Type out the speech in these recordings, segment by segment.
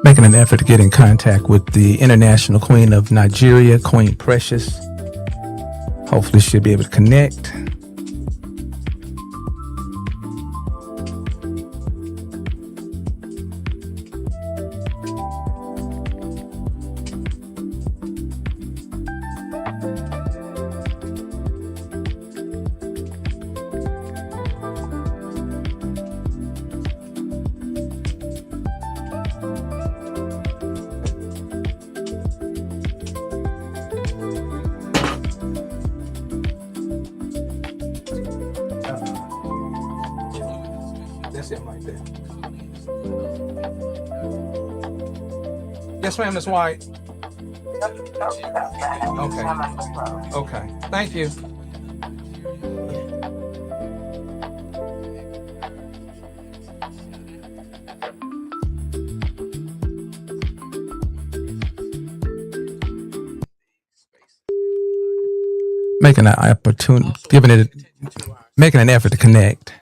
Making an effort to get in contact with the international queen of Nigeria, Queen Precious. Hopefully she'll be able to connect. That's him right there. Yes, ma'am, Miss White. Okay. Okay. Thank you. Making an opportunity, making an effort to connect.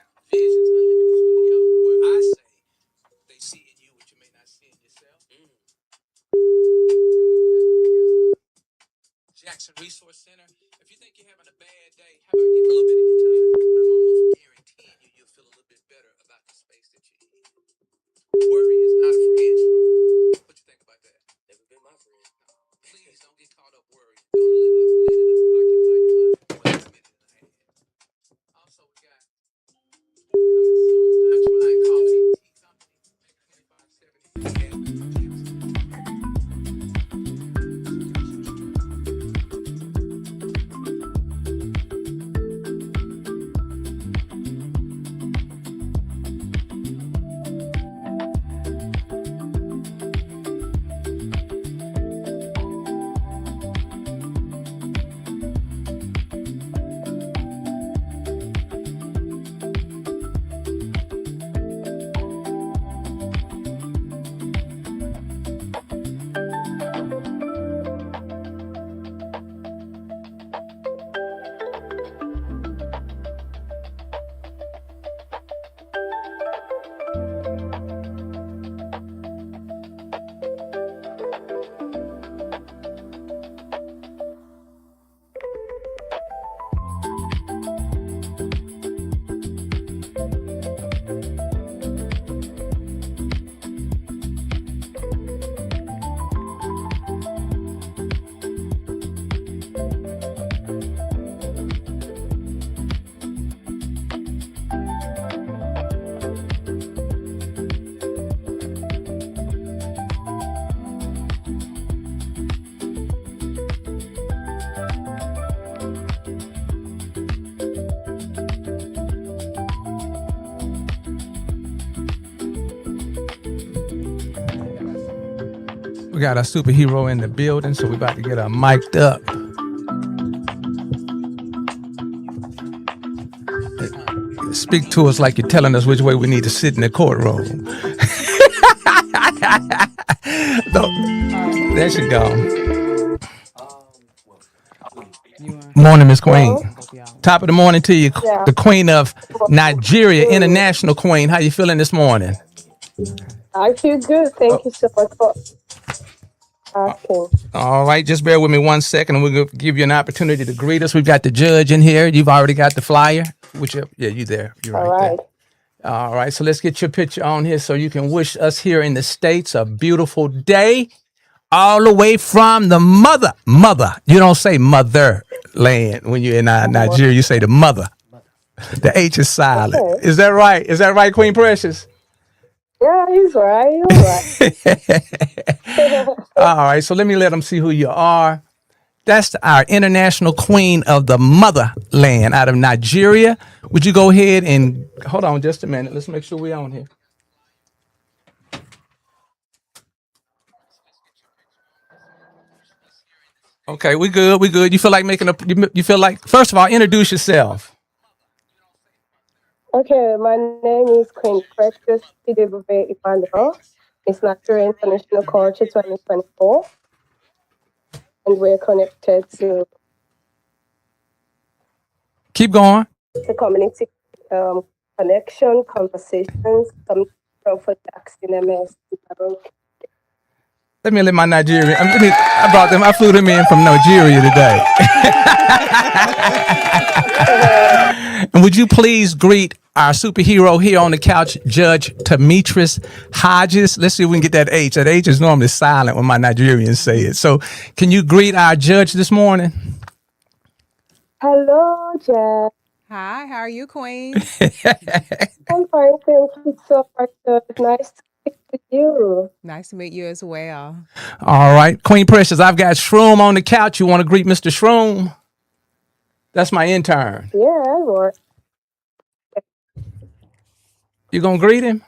Jackson Resource Center. If you think you're having a bad day, how about give a little bit of your time? I'm almost guaranteeing you'll feel a little bit better about the space that you're in. Worry is not a friend, Sharon. What you think about that? Never been my friend. Please don't get caught up worrying. Don't let it occupy your mind for more than a minute and a half. Also, we got coming soon, Untitled Coffee and Tea Company, 2570. We got our superhero in the building, so we're about to get her mic'd up. Speak to us like you're telling us which way we need to sit in the courtroom. There she go. Morning, Miss Queen. Top of the morning to you, the Queen of Nigeria, international queen. How you feeling this morning? I feel good. Thank you so much for asking. All right, just bear with me 1 second, and we'll give you an opportunity to greet us. We've got the judge in here. You've already got the flyer. Yeah, you there. You're right there. All right, so let's get your picture on here so you can wish us here in the States a beautiful day. All the way from the mother. You don't say motherland when you're in Nigeria. You say the mother. The H is silent. Okay. Is that right? Is that right, Queen Precious? Yeah, he's right. All right, so let me let them see who you are. That's our international queen of the motherland out of Nigeria. Would you go ahead and hold on just a minute? Let's make sure we're on here. Okay, we good. You feel like you feel like, first of all, introduce yourself. Okay, my name is Queen Precious Idebube. It's Nigeria International Court 2024. And we're connected to... Keep going. The community connection, conversations, from Jackson, MS-Nairobi. Let me let my Nigerian. I brought them. I flew them in from Nigeria today. And would you please greet our superhero here on the couch, Judge Tametrice Hodges? Let's see if we can get that H. That H is normally silent when my Nigerians say it. So, can you greet our judge this morning? Hello, Jack. Hi, how are you, Queen? I'm fine, thank you so much. Nice to speak to you. Nice to meet you as well. All right, Queen Precious, I've got Shroom on the couch. You want to greet Mr. Shroom? That's my intern. Yeah, I will. You gonna greet him?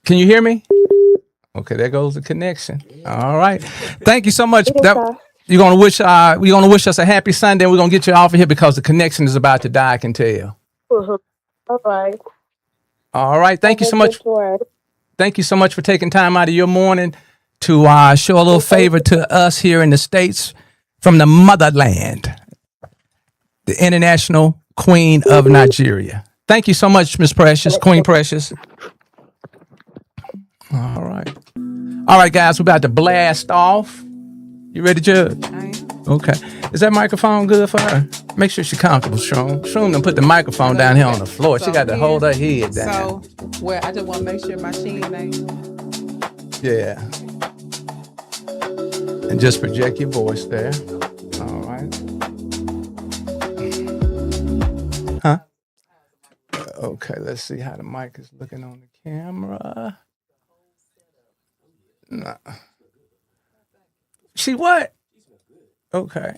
Can you hear me? Okay, there goes the connection. All right, thank you so much. You're gonna wish us a happy Sunday. And we're gonna get you off of here because the connection is about to die. I can tell. All right. All right. Thank you so much. Thank you so much for taking time out of your morning to show a little favor to us here in the States from the motherland, the international Queen of Nigeria. Thank you so much, Miss Precious, Queen Precious. All right. All right, guys, we're about to blast off. You ready, Judge? I am. Okay. Is that microphone good for her? Make sure she's comfortable, Shroom. Shroom done put the microphone down here on the floor. She got to hold her head down. So, well, I just want to make sure my chin ain't. Yeah. And just project your voice there. All right. Huh? Okay, let's see how the mic is looking on the camera. Nah. She what? Okay.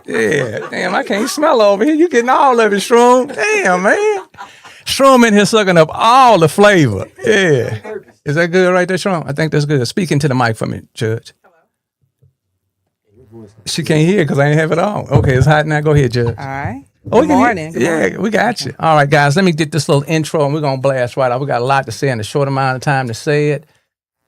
Yeah, damn, I can't smell over here. You getting all of it, Shroom. Damn, man. Shroom in here sucking up all the flavor. Yeah. Is that good right there, Shroom? I think that's good. Speak into the mic for me, Judge. She can't hear because I ain't have it on. Okay, it's hot now. Go ahead, Judge. All right. Oh, Good morning. Yeah, we got you. All right, guys, let me get this little intro and we're going to blast right off. We got a lot to say in a short amount of time to say it.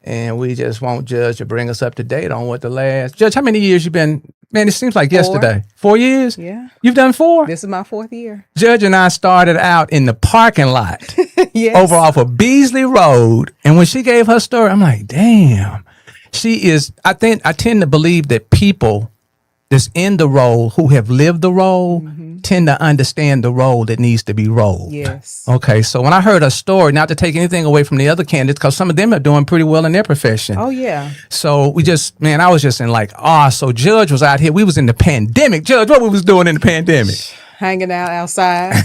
And we just want Judge to bring us up to date on what the last... Judge, how many years you been... Man, it seems like 4. yesterday. 4 years? Yeah. You've done 4? This is my 4th year. Judge and I started out in the parking lot Yes. over off of Beasley Road. And when she gave her story, I'm like, damn. She is... I tend to believe that people that's in the role who have lived the role tend to understand the role that needs to be rolled. Yes. Okay, so when I heard her story, not to take anything away from the other candidates, because some of them are doing pretty well in their profession. Oh, yeah. So I was just in like, so Judge was out here. We was in the pandemic. Judge, what we was doing in the pandemic? Hanging out outside.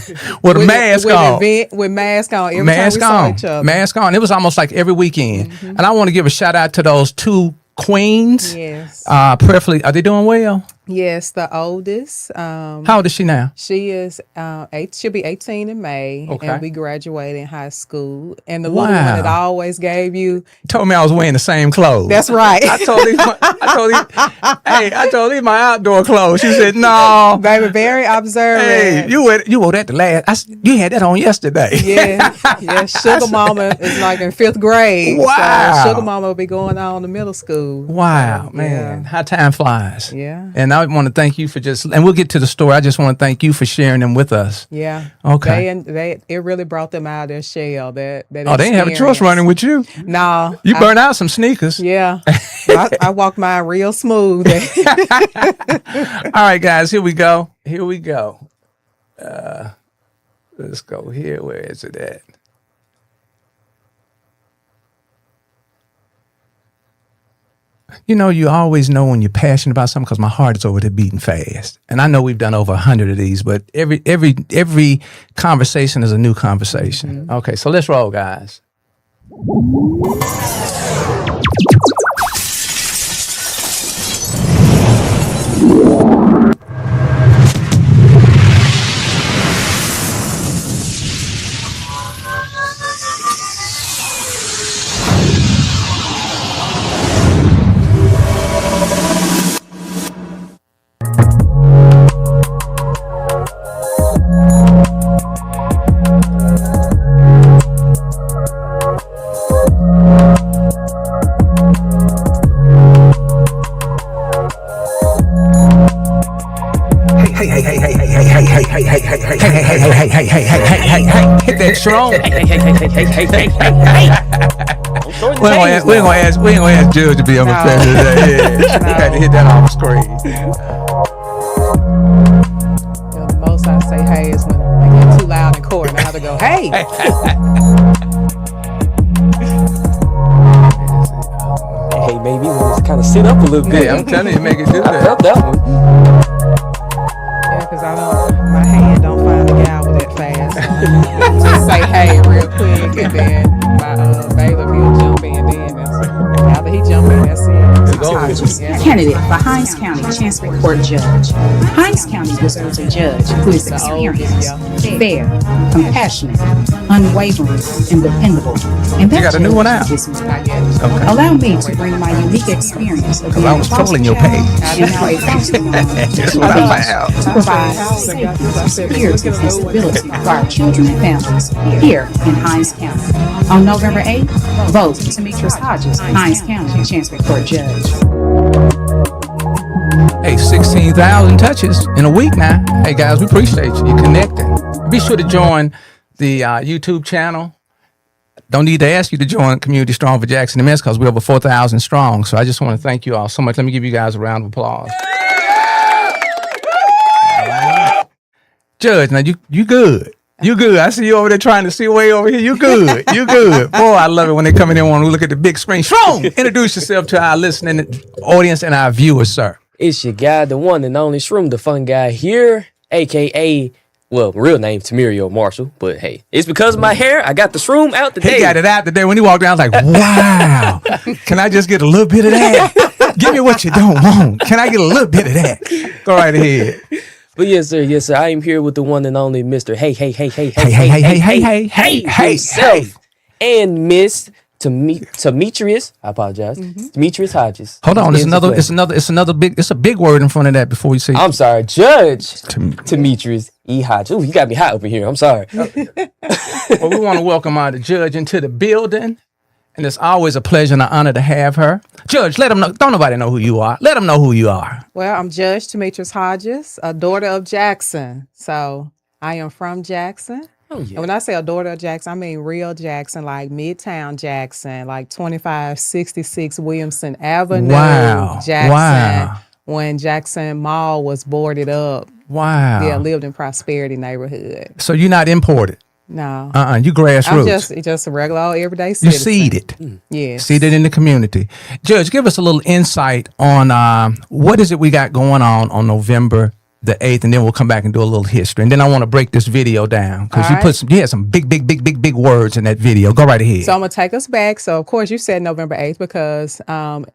with a mask on. With mask on. Every time we saw each other. Mask on. It was almost like every weekend. And I want to give a shout out to those 2 queens. Yes. Prayerfully, are they doing well? Yes, the oldest. How old is she now? She is she'll be 18 in May, Okay. and we graduated in high school. And the Wow. little one that I always gave you. Told me I was wearing the same clothes. That's right. I told these my outdoor clothes. She said, no. Baby, very observant. Hey, you wore that the last. You had that on yesterday. Yeah. Sugar Mama is like in 5th grade. Wow. So Sugar Mama will be going on to middle school. Wow, So, man, how time flies. Yeah. And I want to thank you for and we'll get to the story. I just want to thank you for sharing them with us. Yeah. Okay. It really brought them out of their shell. That They didn't have a choice experience. running with you. No. You burned out some sneakers. Yeah. I walked mine real smooth. All right, guys, here we go. Let's go here. Where is it at? You know, you always know when you're passionate about something because my heart is over there beating fast. And I know we've done over 100 of these, but every conversation is a new conversation. Mm-hmm. Okay, so let's roll, guys. Hit that strong. Hey. We ain't gonna ask Judge to be on the president today. Yeah, you had to hit that on the screen. The most I say hey is when they get too loud in court and I have to go, hey. Hey, maybe when it's kind of sit up a little bit. Yeah, I'm telling you, make it do I that. felt that one. Yeah, because my hand don't find the gavel that fast. So just say hey real quick, and then my bailiff, he'll jump in then. After he jump in, that's it. Hodges, candidate for Hinds County Chancery Court Judge. Hinds County deserves a judge who is experienced, fair, compassionate, unwavering, and dependable. And You got a new one out. Okay. Allow me to bring my unique experience of being I was trolling your page. and now a foster mom That's what I found. to provide safety, security, and stability for our children and families here in Hinds County. On November 8th, vote Tametrice Hodges, Hinds County Chancery Court Judge. Hey, 16,000 touches in a week now. Hey guys, we appreciate you. You're connecting. Be sure to join the YouTube channel. Don't need to ask you to join Community Strong for Jackson MS because we're over 4,000 strong. So I just want to thank you all so much. Let me give you guys a round of applause. Judge, now you good. You good. I see you over there trying to see way over here. You good. You good. Boy, I love it when they come in there and want to look at the big screen. Strong. Introduce yourself to our listening audience and our viewers, sir. It's your guy, the one and only Shroom, the fun guy here, a.k.a., well, real name, Tamirio Marshall. But, hey, it's because of my hair. I got the Shroom out today. He got it out today. When he walked down, I was like, wow. Can I just get a little bit of that? Give me what you don't want. Can I get a little bit of that? Go right ahead. But yes, sir. I am here with the one and only Mr. Hey, himself, and Miss Tametrice. I apologize, Tametrice Hodges. Hold on, it's a big word in front of that before you say. I'm sorry, Judge Tametrice E. Hodges. Ooh, you got me hot over here. I'm sorry. Well, we want to welcome our Judge into the building. And it's always a pleasure and an honor to have her. Judge, let them know. Don't nobody know who you are. Let them know who you are. Well, I'm Judge Tametrice Hodges, a daughter of Jackson. So I am from Jackson. Oh, yeah. And when I say a daughter of Jackson, I mean real Jackson, like Midtown Jackson, like 2566 Williamson Avenue, Jackson. Wow. When Jackson Mall was boarded up. Wow. Yeah, lived in Prosperity neighborhood. So you're not imported? No. You grassroots. I'm just a regular old everyday citizen. You seeded. Yes. Seeded in the community. Judge, give us a little insight on what is it we got going on November the 8th, and then we'll come back and do a little history. And then I want to break this video down because you had some big words in that video. Go right ahead. So I'm going to take us back. So, of course, you said November 8th because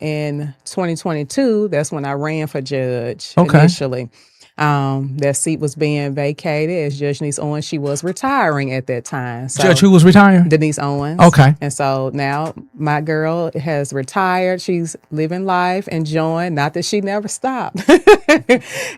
in 2022, that's when I ran for judge initially. That seat was being vacated as Judge Denise Owens. She was retiring at that time. So, Judge who was retiring? Denise Owens. Okay. And so now my girl has retired. She's living life, enjoying, not that she never stopped.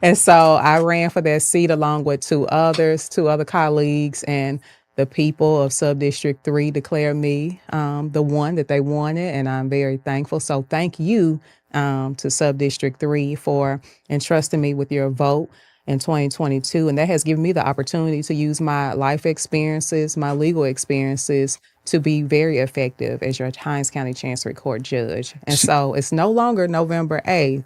And so I ran for that seat along with two other colleagues, and the people of Subdistrict 3 declared me the one that they wanted, and I'm very thankful. So thank you to Subdistrict 3 for entrusting me with your vote in 2022. And that has given me the opportunity to use my life experiences, my legal experiences to be very effective as your Hinds County Chancery Court judge. And so it's no longer November 8th.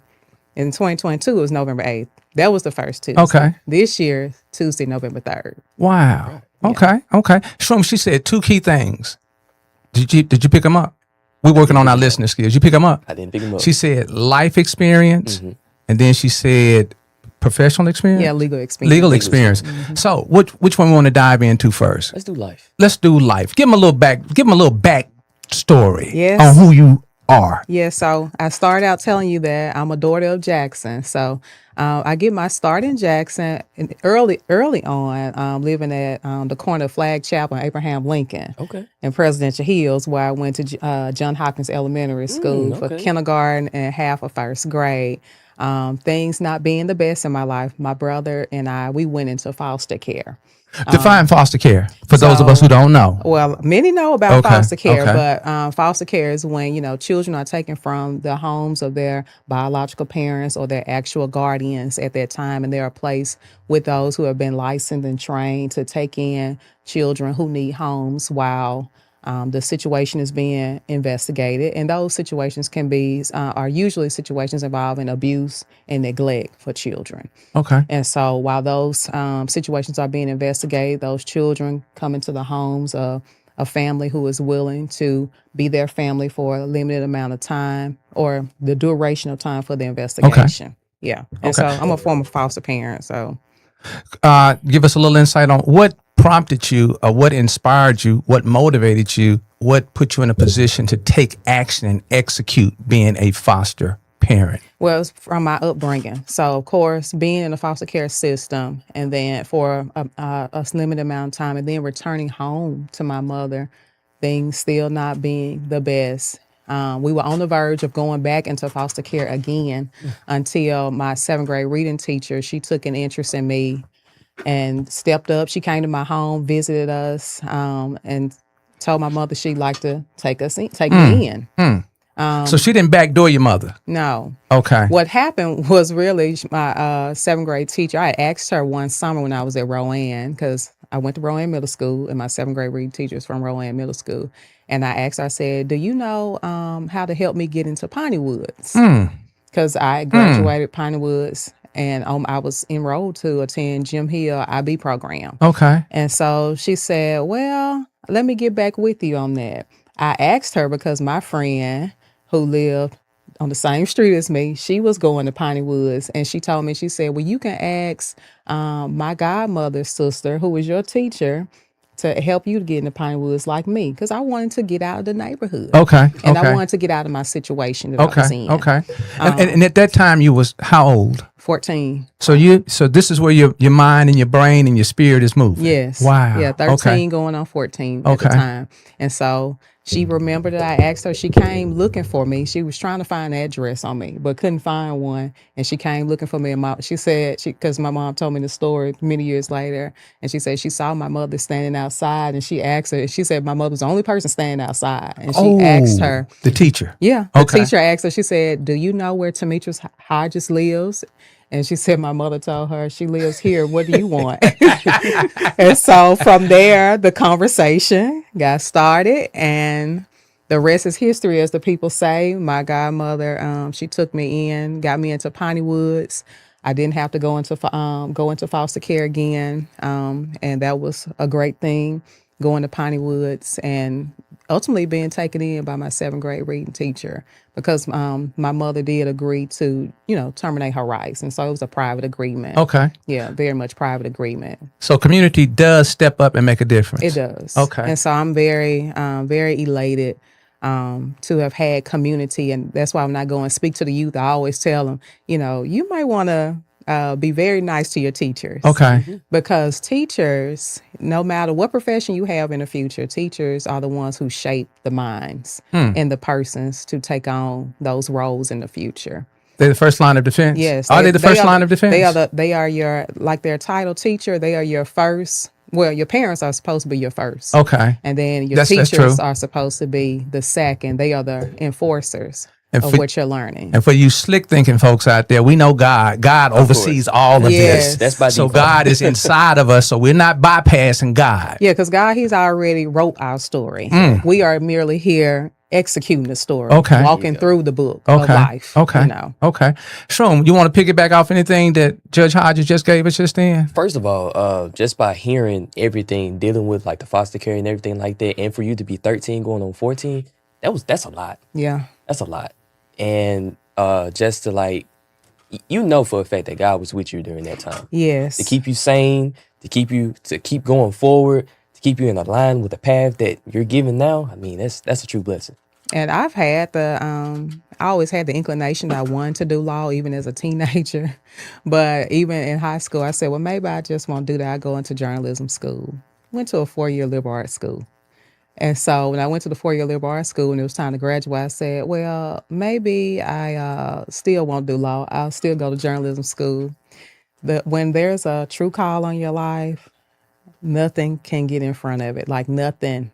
In 2022, it was November 8th. That was the first Tuesday. Okay. This year, Tuesday, November 3rd. Wow. Okay. Shroom, she said two key things. Did you pick them up? We're working on our listening skills. You pick them up? I didn't pick them up. She said life experience, and then she said professional experience? Yeah, legal experience. Legal experience. So which one we want to dive into first? Let's do life. Let's do life. Give them a little back story Yes. on who you are. Yeah, so I started out telling you that I'm a daughter of Jackson. So I get my start in Jackson early on, living at the corner of Flag Chapel and Abraham Lincoln. Okay. In Presidential Hills, where I went to John Hopkins Elementary School for kindergarten and half of first grade. things not being the best in my life, my brother and we went into foster care. Define foster care for those of us So, who don't know. Well, many know about Okay, foster care, okay. but foster care is when, children are taken from the homes of their biological parents or their actual guardians at that time, and they're placed with those who have been licensed and trained to take in children who need homes while the situation is being investigated. And those situations are usually situations involving abuse and neglect for children. Okay. And so while those situations are being investigated, those children come into the homes of a family who is willing to be their family for a limited amount of time or the duration of time for the investigation. Yeah. And so I'm a former foster parent. So Give us a little insight on what prompted you or what inspired you, what motivated you, what put you in a position to take action and execute being a foster parent. Well, it's from my upbringing. So, of course, being in the foster care system and then for a limited amount of time and then returning home to my mother, things still not being the best. We were on the verge of going back into foster care again until my 7th grade reading teacher, she took an interest in me and stepped up. She came to my home, visited us, and told my mother she'd like to take me in. So she didn't backdoor your mother? No. Okay. What happened was really my 7th grade teacher, I asked her one summer when I was at Rowan, because I went to Rowan Middle School and my 7th grade reading teacher is from Rowan Middle School. And I asked her, I said, do you know how to help me get into Piney Woods? Because I graduated Piney Woods and I was enrolled to attend Jim Hill IB program. Okay. And so she said, well, let me get back with you on that. I asked her because my friend who lived on the same street as me, she was going to Piney Woods, and she told me, she said, well, you can ask my godmother's sister, who was your teacher, to help you to get into Piney Woods like me, because I wanted to get out of the neighborhood. Okay. And I wanted to get out of my situation that I was in. Okay. And at that time you was how old? 14. So this is where your mind and your brain and your spirit is moving. Yes. Wow. Yeah, 13 going on 14 at the time. And so she remembered that I asked her. She came looking for me. She was trying to find an address on me, but couldn't find one. And she came looking for me. And she said, because my mom told me the story many years later, and she said she saw my mother standing outside, and she asked her. She said my mother was the only person standing outside, and she asked her, the teacher. Yeah, the teacher asked her. She said, "Do you know where Tametrice Hodges lives?" And she said, my mother told her, she lives here. What do you want? And so from there, the conversation got started, and the rest is history, as the people say. My godmother, she took me in, got me into Piney Woods. I didn't have to go into foster care again, and that was a great thing, going to Piney Woods and ultimately being taken in by my 7th grade reading teacher, because my mother did agree to, terminate her rights. And so it was a private agreement. Okay. Yeah, very much private agreement. So community does step up and make a difference. It does. Okay. And so I'm very, very elated to have had community. And that's why when I go and speak to the youth, I always tell them, you might want to be very nice to your teachers. Okay. Because teachers, no matter what profession you have in the future, teachers are the ones who shape the minds and the persons to take on those roles in the future. They're the first line of defense? Yes. Are they the first line of defense? They are your, like their title teacher, they are your first. Well, your parents are supposed to be your first. Okay. And then your teachers are supposed to be the second. They are the enforcers of what you're learning. And for you slick thinking folks out there, we know God oversees all of this. That's by so default. God is inside of us, so we're not bypassing God. Yeah, because God, he's already wrote our story. We are merely here executing the story, walking through the book of life. Okay. Shroom, you want to piggyback off anything that Judge Hodges just gave us just then? First of all, just by hearing everything, dealing with like the foster care and everything like that, and for you to be 13 going on 14, that's a lot. Yeah. That's a lot. And just to for a fact that God was with you during that time. Yes. To keep you sane, to keep going forward, to keep you in a line with the path that you're given now. I mean, that's a true blessing. And I've had I always had the inclination that I wanted to do law even as a teenager. But even in high school, I said, well, maybe I just won't do that. I go into journalism school. Went to a 4-year liberal arts school. And so when I went to the 4-year liberal arts school and it was time to graduate, I said, well, maybe I still won't do law. I'll still go to journalism school. But when there's a true call on your life, nothing can get in front of it. Like nothing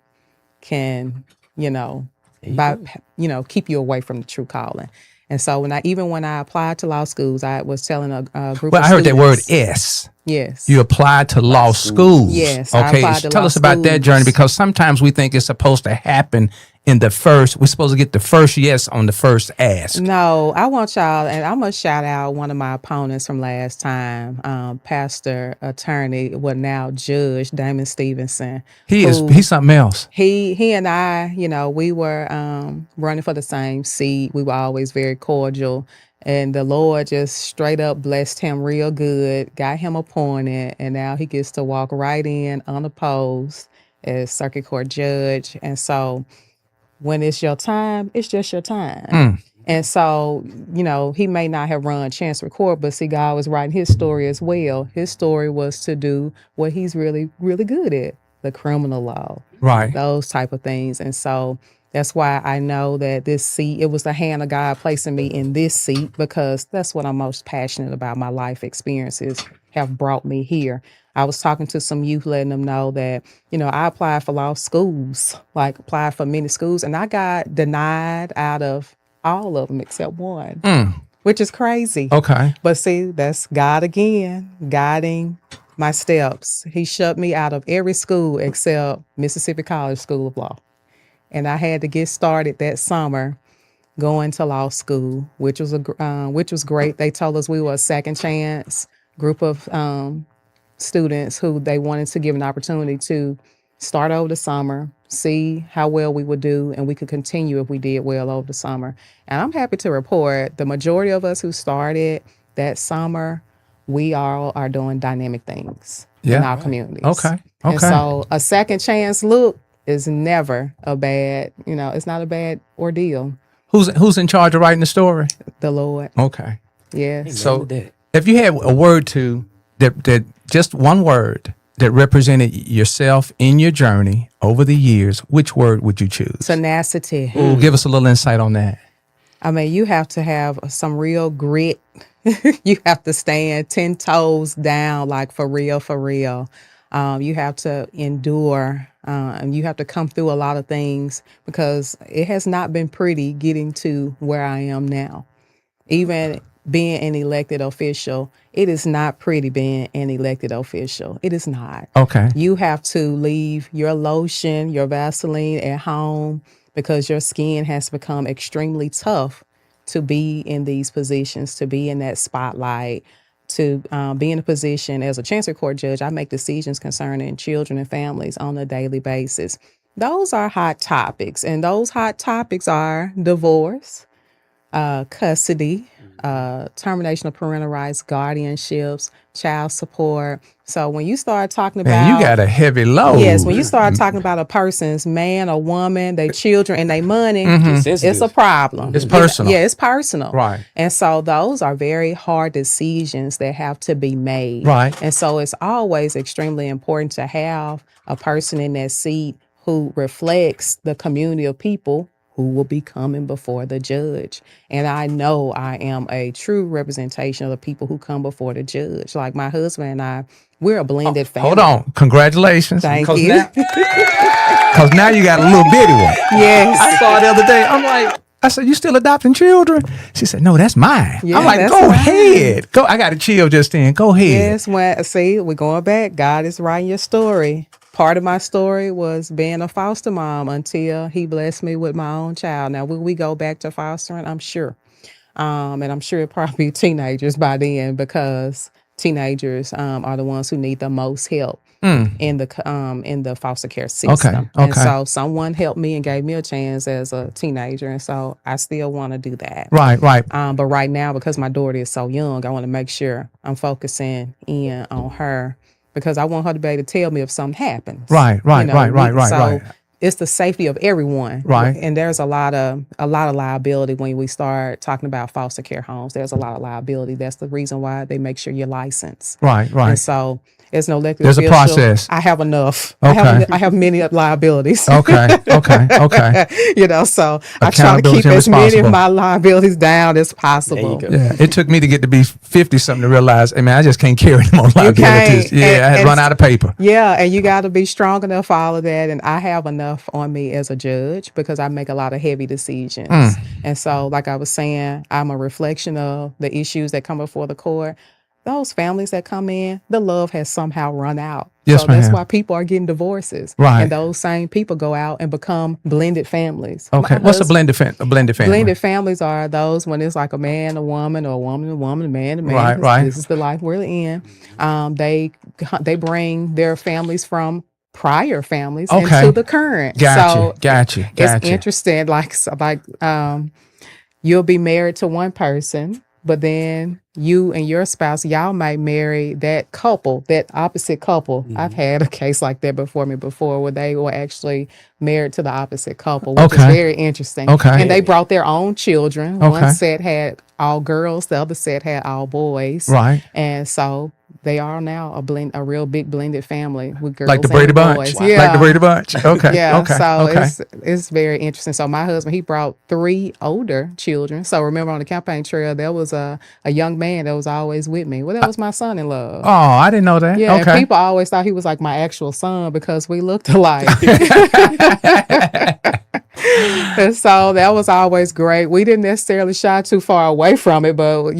can, keep you away from the true calling. And so when I applied to law schools, I was telling a group Well, of I heard that word students. S. Yes. You applied to law schools. Yes, I Okay. applied to Tell law us about that schools. journey, because sometimes we think it's supposed to happen in the first. We're supposed to get the first yes on the first ask. No, I want y'all, and I'm gonna shout out one of my opponents from last time, pastor, attorney, now Judge Damon Stevenson. He's something else. He and I, we were running for the same seat. We were always very cordial. And the Lord just straight up blessed him real good, got him appointed, and now he gets to walk right in unopposed as circuit court judge. And so when it's your time, it's just your time. And so, he may not have run Chancery Court, but see, God was writing his story as well. His story was to do what he's really, really good at, the criminal law, Right. those type of things. And so that's why I know that this seat, it was the hand of God placing me in this seat, because that's what I'm most passionate about. My life experiences have brought me here. I was talking to some youth, letting them know that, I applied for law schools, applied for many schools, and I got denied out of all of them except one, which is crazy. Okay. But see, that's God again, guiding my steps. He shut me out of every school except Mississippi College School of Law. And I had to get started that summer going to law school, which was great. They told us we were a second chance group of students who they wanted to give an opportunity to start over the summer, see how well we would do, and we could continue if we did well over the summer. And I'm happy to report the majority of us who started that summer, we all are doing dynamic things in our communities. Okay. And so a second chance look is never a bad, it's not a bad ordeal. Who's in charge of writing the story? The Lord. Okay. Yes. So if you had a word that just one word that represented yourself in your journey over the years, which word would you choose? Tenacity. Ooh, give us a little insight on that. I mean, you have to have some real grit. You have to stand 10 toes down, like for real, for real. You have to endure, and you have to come through a lot of things, because it has not been pretty getting to where I am now. Even being an elected official, it is not pretty being an elected official. It is not. Okay. You have to leave your lotion, your Vaseline at home, because your skin has become extremely tough to be in these positions, to be in that spotlight, to be in a position as a Chancery Court judge. I make decisions concerning children and families on a daily basis. Those are hot topics, and those hot topics are divorce, custody, termination of parental rights, guardianships, child support. So when you start talking about, Man, you got a heavy load. yes, when you start talking about a person's man or woman, their children and their money, it's a problem. It's personal. Yeah, it's personal. Right. And so those are very hard decisions that have to be made. Right. And so it's always extremely important to have a person in that seat who reflects the community of people who will be coming before the judge. And I know I am a true representation of the people who come before the judge. Like my husband and I, we're a blended family. Hold on. Congratulations. Thank you. Because now you got a little bitty one. Yes. I saw it the other day. I said, you still adopting children? She said, no, that's mine. Yeah, I'm like, that's go mine. ahead. Go. I got to chill just then. Go ahead. Yes, we're going back. God is writing your story. Part of my story was being a foster mom until he blessed me with my own child. Now, will we go back to fostering? I'm sure. And I'm sure it'll probably be teenagers by then, because teenagers are the ones who need the most help in the foster care system. Okay. And so someone helped me and gave me a chance as a teenager. And so I still want to do that. Right. But right now, because my daughter is so young, I want to make sure I'm focusing in on her, because I want her to be able to tell me if something happens. Right. So it's the safety of everyone. Right. And there's a lot of liability when we start talking about foster care homes. There's a lot of liability. That's the reason why they make sure you're licensed. Right. And so As an elected There's a official, process. I have enough. Okay. I have many liabilities. Okay. So I try to Accountability keep and as many of responsible. my liabilities down as possible. There you go. Yeah, it took me to get to be 50-something to realize, hey, man, I just can't carry any more liabilities. can't. Yeah, I had And run out of paper. Yeah, and you got to be strong enough for all of that. And I have enough on me as a judge because I make a lot of heavy decisions. And so, like I was saying, I'm a reflection of the issues that come before the court. Those families that come in, the love has somehow run out. Yes, so that's ma'am. why people are getting divorces. Right. And those same people go out and become blended families. Okay, My what's a husband- blended family? Blended families are those when it's like a man, a woman, or a woman, a woman, a man, a man. Right, right. This is the life we're in. They bring their families from prior families Okay. into the current. Gotcha. It's interesting. You'll be married to one person, but then you and your spouse, y'all might marry that couple, that opposite couple. I've had a case like that before where they were actually married to the opposite couple, which is Okay. very interesting. Okay. And they brought their own children. Okay. One set had all girls, the other set had all boys. Right. And so they are now a real big blended family with girls Like the and Brady Bunch. boys. Wow. Like the Brady Bunch. Okay. Yeah, Okay. so okay. it's very interesting. So my husband, he brought 3 older children. So remember on the campaign trail, there was a young man that was always with me. Well, that was my son-in-law. Oh, I didn't know that. Yeah, Okay. and people always thought he was like my actual son because we looked alike. And so that was always great. We didn't necessarily shy too far away from it, but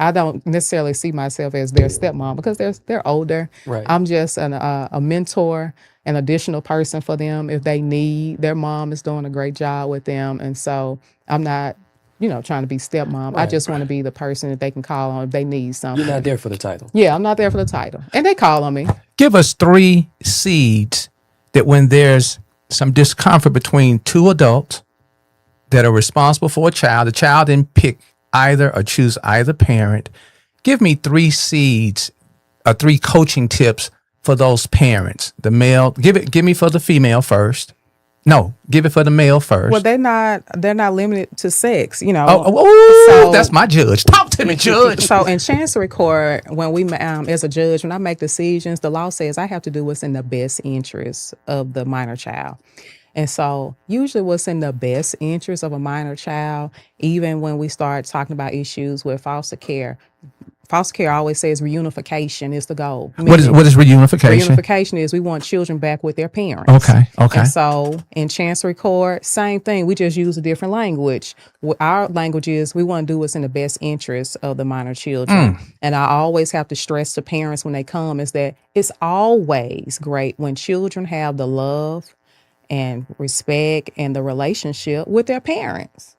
I don't necessarily see myself as their stepmom because they're older. Right. I'm just a mentor, an additional person for them if they need. Their mom is doing a great job with them, and so I'm not, trying to be stepmom. I just want to be the person that they can call on if they need something. You're not there for the title. Yeah, I'm not there for the title, and they call on me. Give us 3 seeds that when there's some discomfort between 2 adults that are responsible for a child, the child didn't pick either or choose either parent. Give me 3 seeds or 3 coaching tips for those parents. The male, give me for the female first. No, give it for the male first. Well, they're not limited to sex, So, that's my judge. Talk to me, judge. So in Chancery Court, when we, as a judge, when I make decisions, the law says I have to do what's in the best interest of the minor child. And so usually what's in the best interest of a minor child, even when we start talking about issues with foster care always says reunification is the goal. What is reunification? Reunification is we want children back with their parents. Okay. And so in Chancery Court, same thing. We just use a different language. Our language is we want to do what's in the best interest of the minor children. And I always have to stress to parents when they come is that it's always great when children have the love and respect and the relationship with their parents.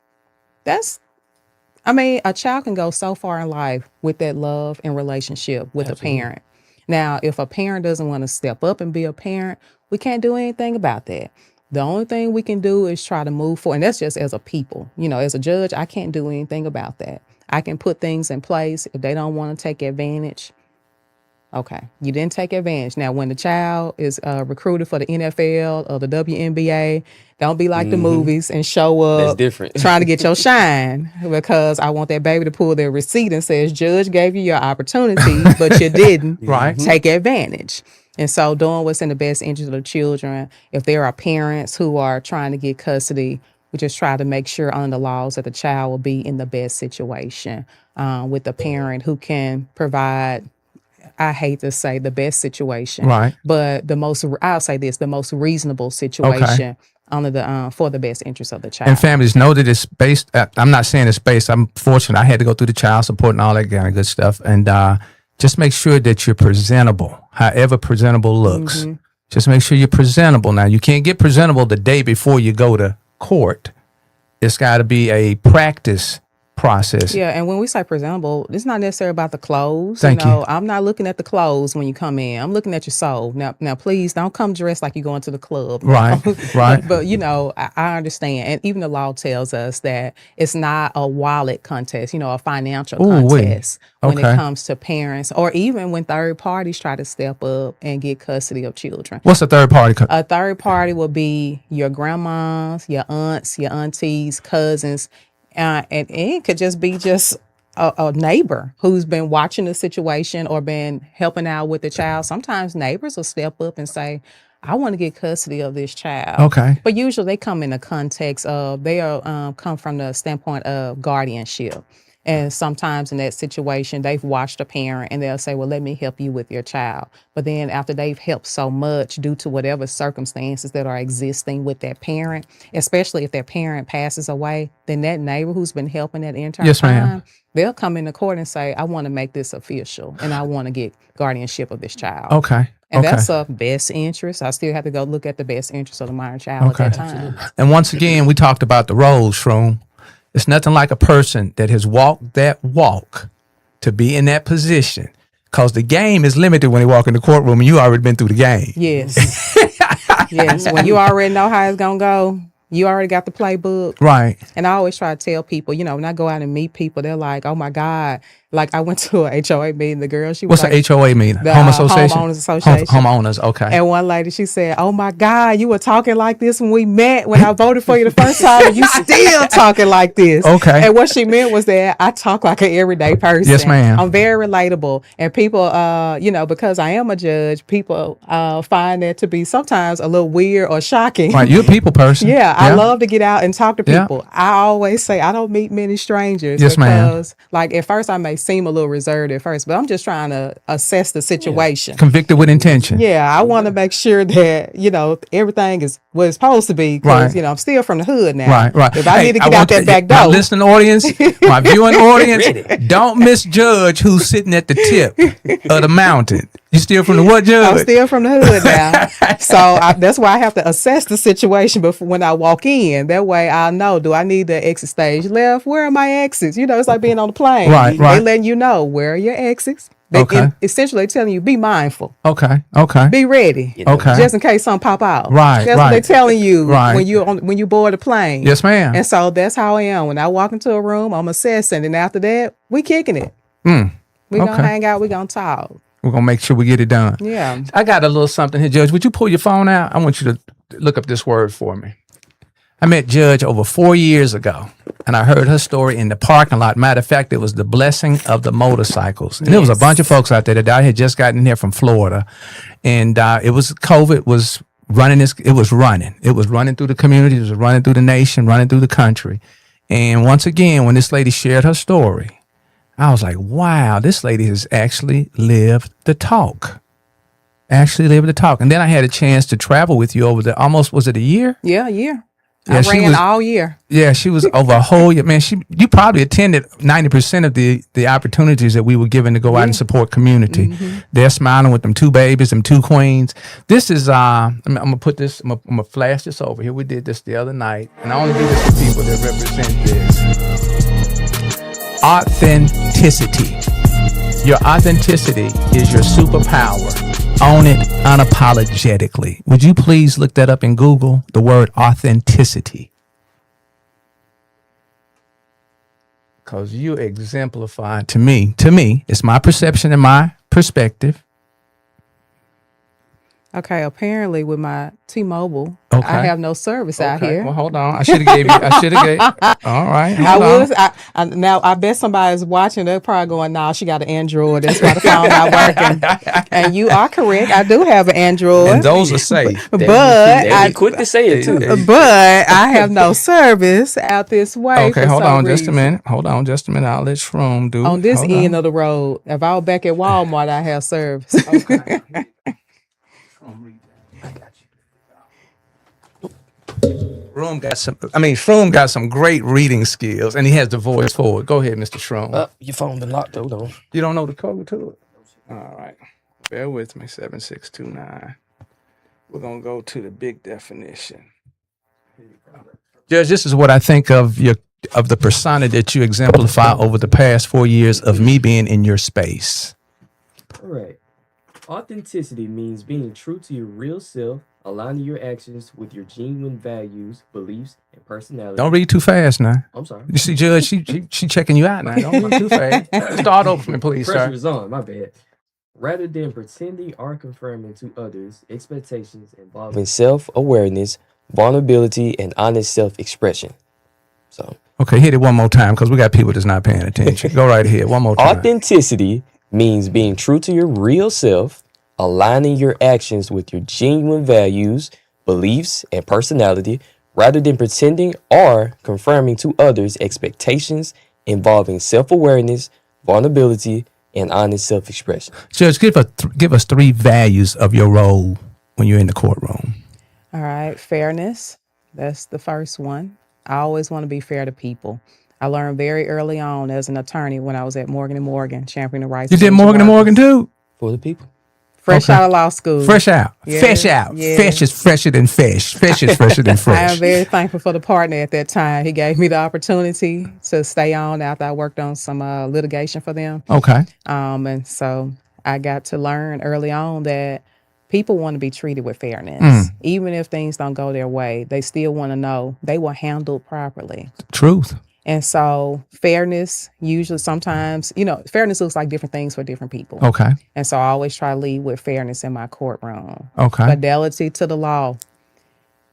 A child can go so far in life with that love and relationship with a parent. Now, if a parent doesn't want to step up and be a parent, we can't do anything about that. The only thing we can do is try to move forward. And that's just as a people. As a judge, I can't do anything about that. I can put things in place. If they don't want to take advantage, okay, you didn't take advantage. Now, when the child is recruited for the NFL or the WNBA, don't be like the movies and show up That's different. trying to get your shine because I want that baby to pull their receipt and says, judge gave you your opportunity, but you didn't Right. take advantage. And so doing what's in the best interest of the children, if there are parents who are trying to get custody, we just try to make sure under the laws that the child will be in the best situation with a parent who can provide, I hate to say the best situation, Right. but the most reasonable situation under the for the best interest of the child. And families know that it's based. I'm not saying it's based. I'm fortunate. I had to go through the child support and all that kind of good stuff. And just make sure that you're presentable, however presentable looks. Just make sure you're presentable. Now, you can't get presentable the day before you go to court. It's got to be a practice process. Yeah, and when we say presentable, it's not necessarily about the clothes. Thank you. I'm not looking at the clothes when you come in. I'm looking at your soul. Now, please don't come dressed like you're going to the club. Right, right. But I understand, and even the law tells us that it's not a wallet contest. A financial contest when it comes to parents, or even when third parties try to step up and get custody of children. What's a third party? A third party will be your grandmas, your aunts, your aunties, cousins. And it could just be a neighbor who's been watching the situation or been helping out with the child, sometimes neighbors will step up and say, I want to get custody of this child. Okay. But usually they come in the context of, they are come from the standpoint of guardianship. And sometimes in that situation, they've watched a parent and they'll say, well, let me help you with your child. But then after they've helped so much due to whatever circumstances that are existing with that parent, especially if their parent passes away, then that neighbor who's been helping that entire Yes, ma'am. time, they'll come into court and say, I want to make this official and I want to get guardianship of this child. Okay. And okay. that's of best interest. I still have to go look at the best interest of the minor child Okay. at that time. And once again, we talked about the roles, Shroom. It's nothing like a person that has walked that walk to be in that position. Because the game is limited when they walk in the courtroom and you already been through the game. Yes. Yes. When you already know how it's going to go, you already got the playbook. Right. And I always try to tell people, you know, when I go out and meet people, they're like, oh my God. Like I went to a HOA meeting, the girl, she was What's like, the HOA meeting? the Home Association? Homeowners Association. Homeowners, okay. And one lady, she said, oh my God, you were talking like this when we met, when I voted for you the first time, and you still talking like this. Okay. And what she meant was that I talk like an everyday person. Yes, ma'am. I'm very relatable. And people, you know, because I am a judge, people find that to be sometimes a little weird or shocking. Right, you're a people person. Yeah, I love to get out and talk to Yeah. people. I always say I don't meet many strangers. Yes, ma'am. Because, like, at first I may seem a little reserved at first, but I'm just trying to assess the situation. Convicted with intention. Yeah, I want to make sure that, you know, everything is what it's supposed to be. Because, Right. you know, I'm still from the hood now. Right, right. If I need to get out want that back my door. listening audience, my viewing audience, don't misjudge who's sitting at the tip of the mountain. You still from the what, Judge? I'm still from the hood now. So that's why I have to assess the situation before when I walk in. That way I know, do I need to exit stage left? Where are my exits? You know, it's like being on the plane. Right, right. They letting you know where are your exits. They Okay. essentially telling you, be mindful. Okay, okay. Be ready. Okay. Just in case something pop out. Right, That's what right. they're telling you Right. when you board a plane. Yes, ma'am. And so that's how I am. When I walk into a room, I'm assessing. And after that, we kicking it. We're going to Okay. hang out. We're going to talk. We're going to make sure we get it done. Yeah. I got a little something here, Judge. Would you pull your phone out? I want you to look up this word for me. I met Judge over 4 years ago, and I heard her story in the parking lot. Matter of fact, it was the blessing of the motorcycles. And there was a bunch of folks out there that I had just gotten here from Florida. And it was COVID was running it was running. It was running through the community. It was running through the nation, running through the country. And once again, when this lady shared her story, I was like, wow, this lady has actually lived the talk. Actually lived the talk. And then I had a chance to travel with you over was it a year? Yeah, yeah. Yeah, I she ran was- all year. Yeah, she was over a whole year. Man, you probably attended 90% of the opportunities that we were given to go out and support community. They're smiling with them two babies, them two queens. This is, I'm going to put this, I'm going to flash this over here. We did this the other night. And I only do this to people that represent this. Authenticity. Your authenticity is your superpower. Own it unapologetically. Would you please look that up in Google, the word authenticity? Because you exemplify to me, it's my perception and my perspective. Okay, apparently with my T-Mobile, Okay. I have no service out here. Well, hold on. I should have gave you. All right. I was. Now I bet somebody's watching. They're probably going, "Nah, she got an Android. That's why the phone not working." And you are correct. I do have an Android, And those are safe. but They be quick to say it too. but I have no service out this way. Okay, for hold some on just a reason. minute. Hold on just a minute. I'll let Shroom do On this hold end on. of the road, if I was back at Walmart, I have service. Shroom got some great reading skills, and he has the voice for it. Go ahead, Mr. Shroom. Your phone been locked. Hold on. You don't know the code to it? All right. Bear with me, 7629. We're going to go to the big definition. Here you go. Judge, this is what I think of the persona that you exemplify over the past 4 years of me being in your space. All right. Authenticity means being true to your real self, aligning your actions with your genuine values, beliefs, and personality. Don't read too fast now. I'm sorry. You see, Judge, she checking you out now. Don't read too fast. Start over for me, please, Pressure sir. is on. My bad. Rather than pretending or confirming to others expectations involving self-awareness, vulnerability, and honest self-expression. So Okay, hit it one more time because we got people that's not paying attention. Go right ahead, one more time. authenticity means being true to your real self, aligning your actions with your genuine values, beliefs, and personality, rather than pretending or confirming to others' expectations, involving self-awareness, vulnerability, and honest self-expression. Judge, give us 3 values of your role when you're in the courtroom. All right, fairness. That's the first one. I always want to be fair to people. I learned very early on as an attorney when I was at Morgan & Morgan, championing the rights You of did injured Morgan & Morgan workers. too? For the people. Fresh Okay. out of law school. Fresh out. Yeah, Fresh out. yeah. Fresh is fresher than fresh. Fresh is fresher than I am fresh. very thankful for the partner at that time. He gave me the opportunity to stay on after I worked on some litigation for them. Okay. And so I got to learn early on that people want to be treated with fairness. Even if things don't go their way, they still want to know they were handled properly. Truth. And so fairness, usually sometimes, fairness looks like different things for different people. Okay. And so I always try to lead with fairness in my courtroom. Okay. Fidelity to the law.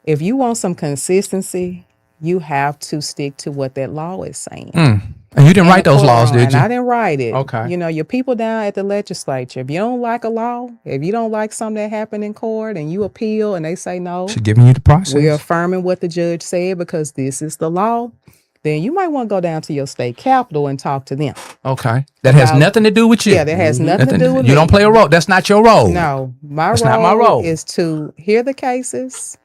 If you want some consistency, you have to stick to what that law is saying. And you didn't write those laws, did And you? I didn't write it. Okay. Your people down at the legislature, if you don't like a law, if you don't like something that happened in court and you appeal and they say no, She's giving you the process. we're affirming what the judge said because this is the law, then you might want to go down to your state capitol and talk to them. Okay. That has nothing to do with you. Yeah, that has nothing to do with You me. don't play a role. That's not your role. No, That's not my role. is to hear the cases,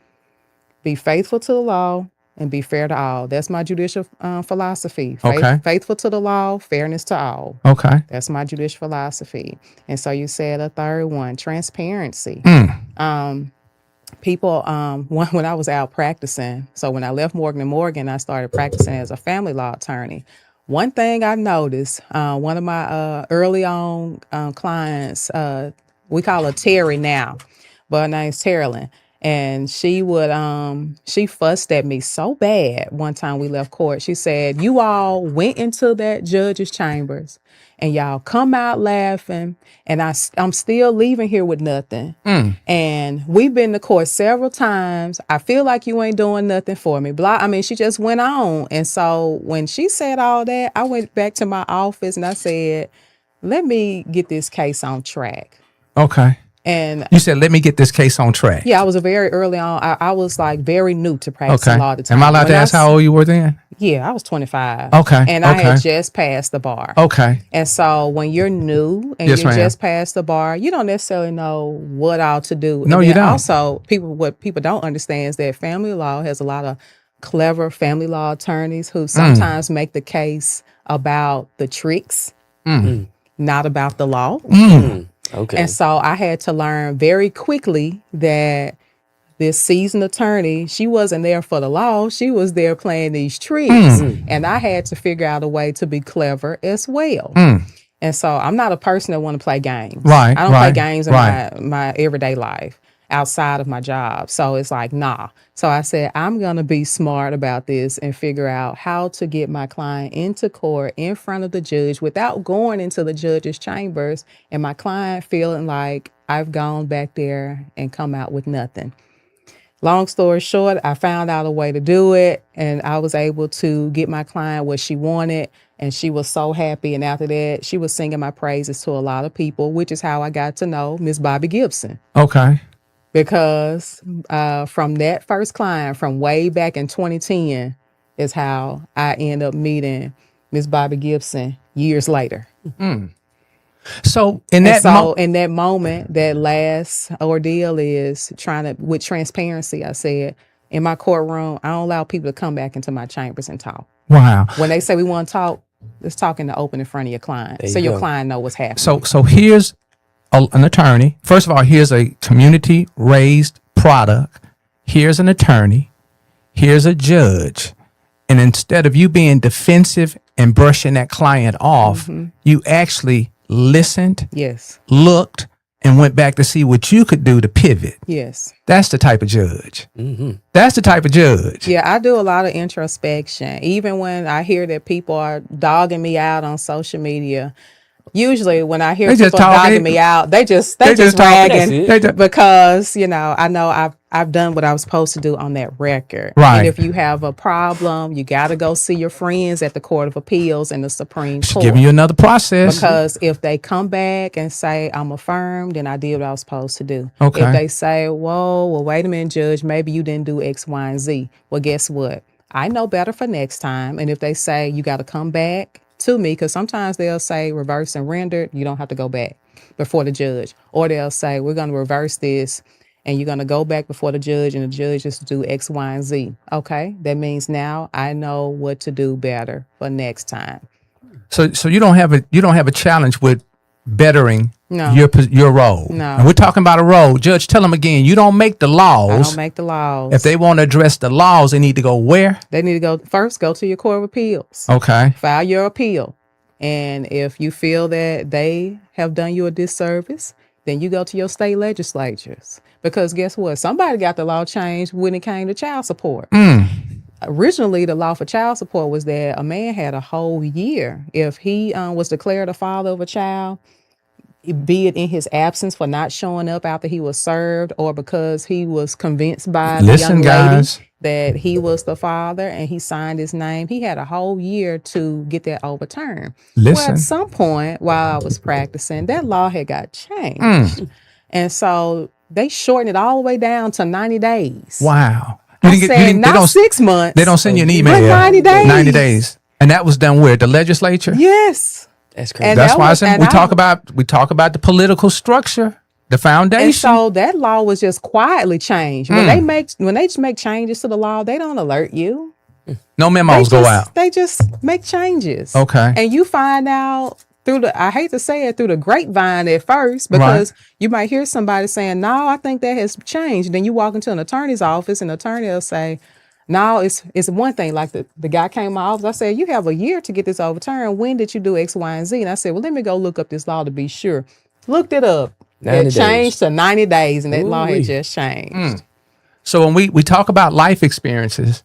be faithful to the law, and be fair to all. That's my judicial philosophy. Okay. Faithful to the law, fairness to all. Okay. That's my judicial philosophy. And so you said a third one, transparency. People, when I was out practicing, so when I left Morgan & Morgan, I started practicing as a family law attorney. One thing I noticed, one of my early on clients, we call her Terry now, but her name's Terrelyn. And she fussed at me so bad one time we left court. She said, you all went into that judge's chambers and y'all come out laughing and I'm still leaving here with nothing. And we've been to court several times. I feel like you ain't doing nothing for me. She just went on. And so when she said all that, I went back to my office and I said, let me get this case on track. Okay. And you said, let me get this case on track. Yeah, I was very early on. I was like very new to practicing law at the time. Am I allowed to ask how old you were then? Yeah, I was 25. Okay. And I had just passed the bar. Okay. And so when you're new and just passed the bar, you don't necessarily know what all to do. No, you don't. Also, what people don't understand is that family law has a lot of clever family law attorneys who sometimes make the case about the tricks, not about the law. Okay. And so I had to learn very quickly that this seasoned attorney, she wasn't there for the law. She was there playing these tricks. And I had to figure out a way to be clever as well. And so I'm not a person that want to play games. Right. I don't play games in my everyday life outside of my job. So it's like, nah. So I said, I'm going to be smart about this and figure out how to get my client into court in front of the judge without going into the judge's chambers and my client feeling like I've gone back there and come out with nothing. Long story short, I found out a way to do it and I was able to get my client what she wanted and she was so happy. And after that, she was singing my praises to a lot of people, which is how I got to know Miss Bobby Gibson. Okay. Because from that first client from way back in 2010 is how I end up meeting Miss Bobby Gibson years later. So in that moment, that last ordeal is with transparency. I said, in my courtroom, I don't allow people to come back into my chambers and talk. Wow. When they say we want to talk, let's talk in the open in front of your client. So your client know what's happening. So here's an attorney. First of all, here's a community raised product. Here's an attorney. Here's a judge. And instead of you being defensive and brushing that client off, you actually listened, looked, and went back to see what you could do to pivot. Yes. That's the type of judge. That's the type of judge. Yeah, I do a lot of introspection. Even when I hear that people are dogging me out on social media, usually when I hear people dogging me out, they just ragging because, I know I've done what I was supposed to do on that record. Right. And if you have a problem, you got to go see your friends at the Court of Appeals and the Supreme She's Court. giving you another process. Because if they come back and say, I'm affirmed, then I did what I was supposed to do. Okay. If they say, whoa, well, wait a minute, Judge, maybe you didn't do X, Y, and Z. Well, guess what? I know better for next time. And if they say you got to come back to me, because sometimes they'll say reverse and rendered, you don't have to go back before the judge. Or they'll say, we're going to reverse this and you're going to go back before the judge and the judge is to do X, Y, and Z. Okay, that means now I know what to do better for next time. So you don't have a challenge with bettering your role. No. And we're talking about a role. Judge, tell them again, you don't make the laws. I don't make the laws. If they want to address the laws, they need to go where? They need to go to your Court of Appeals. Okay. File your appeal. And if you feel that they have done you a disservice, then you go to your state legislatures. Because guess what? Somebody got the law changed when it came to child support. Originally, the law for child support was that a man had a whole year. If he was declared a father of a child, be it in his absence for not showing up after he was served or because he was convinced by the young lady that he was the father and he signed his name, he had a whole year to get that overturned. Well, at some point while I was practicing, that law had got changed. And so they shortened it all the way down to 90 days. Wow. I said, not 6 months. They don't send you an email. But 90 days. 90 days. And that was done where? The legislature? Yes. That's crazy. And that's why we talk about the political structure, the foundation. And so that law was just quietly changed. When they make changes to the law, they don't alert you. No memos go out. They just make changes. Okay. And you find out I hate to say it, through the grapevine at first, because you might hear somebody saying, no, I think that has changed. Then you walk into an attorney's office and the attorney will say, no, it's one thing. Like the guy came to my office, I said, you have a year to get this overturned. When did you do X, Y, and Z? And I said, well, let me go look up this law to be sure. Looked it up. It changed to 90 days and that law had just changed. So when we talk about life experiences,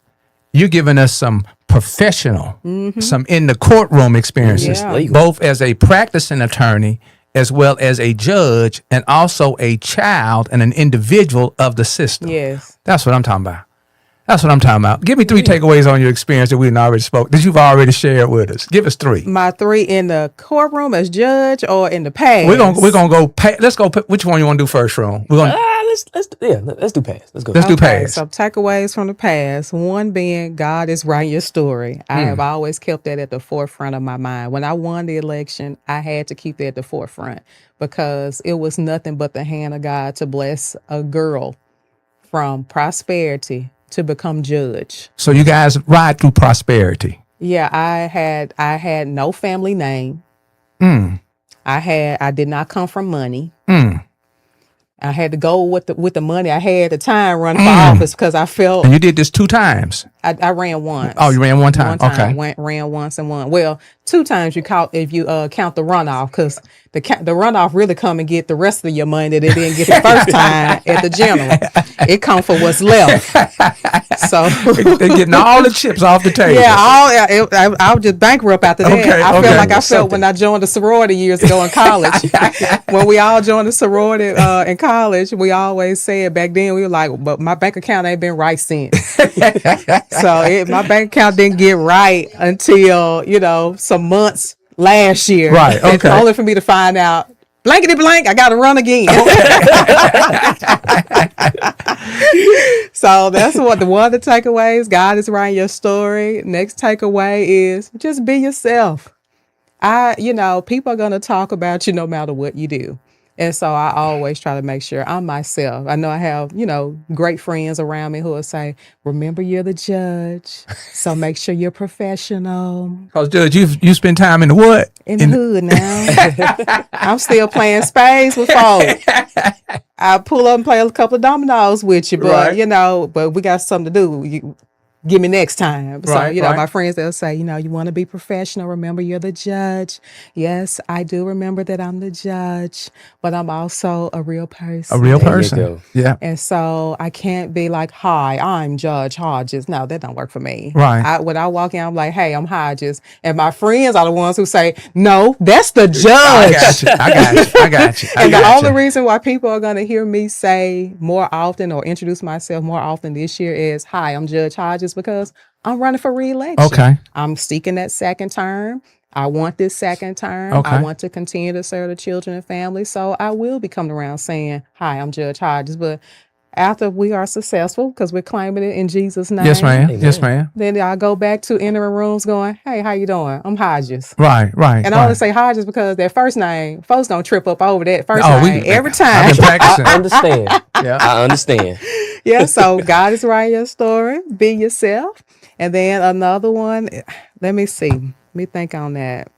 you're giving us some professional, some in the courtroom experiences, both as a practicing attorney as well as a judge and also a child and an individual of the system. Yes. That's what I'm talking about. That's what I'm talking about. Give me 3 takeaways on your experience that we already spoke, that you've already shared with us. Give us 3. My 3 in the courtroom as judge or in the past? We're gonna go. Let's go. Which one you want to do first, Ron? We're gonna. Let's do past. Let's go. Let's do past. So takeaways from the past. One being God is writing your story. I have always kept that at the forefront of my mind. When I won the election, I had to keep that at the forefront because it was nothing but the hand of God to bless a girl from prosperity to become judge. So you guys ride through prosperity. Yeah, I had no family name. I did not come from money. I had to go with the money I had at the time running for office because I felt. And you did this 2 times. I ran once. Oh, you ran one time. Okay. Ran once and won. Well, 2 times if you count the runoff, because the runoff really come and get the rest of your money that it didn't get the first time at the general. It come for what's left. So they're getting all the chips off the table. Yeah, I was just bankrupt after that. Okay, I felt like I felt when I joined the sorority years ago in college. When we all joined the sorority in college, we always said back then we were like, but my bank account ain't been right since. So my bank account didn't get right until some months last year. Right. Okay. It's only for me to find out, blankety blank, I got to run again. So that's one of the takeaways. God is writing your story. Next takeaway is just be yourself. People are going to talk about you no matter what you do. And so I always try to make sure I'm myself. I know I have, great friends around me who will say, remember you're the judge. So make sure you're professional. Because Judge, you spend time in the what? In the hood now. I'm still playing spades with folks. I pull up and play a couple of dominoes with you, but right. But we got something to do. Give me next time. So, Right, right. my friends, they'll say, you want to be professional. Remember, you're the judge. Yes, I do remember that I'm the judge, but I'm also a real person. A real There you person. go. Yeah. And so I can't be like, hi, I'm Judge Hodges. No, that don't work for me. Right. When I walk in, I'm like, hey, I'm Hodges. And my friends are the ones who say, no, that's the I judge. got you. I got you. I got you. I And the got only you. reason why people are going to hear me say more often or introduce myself more often this year is, hi, I'm Judge Hodges, because I'm running for re-election. Okay. I'm seeking that second term. I want this second term. I Okay. want to continue to serve the children and families. So I will be coming around saying, hi, I'm Judge Hodges. But after we are successful, because we're claiming it in Jesus' name. Yes, ma'am. Amen. Yes, ma'am. Then I go back to entering rooms going, hey, how you doing? I'm Hodges. Right. Right. And I only say Hodges because that first name, folks gonna trip up over that first name every I've time. been practicing. I understand. Yeah. I understand. Yeah, so God is writing your story. Be yourself. And then another one, let me see. Let me think on that.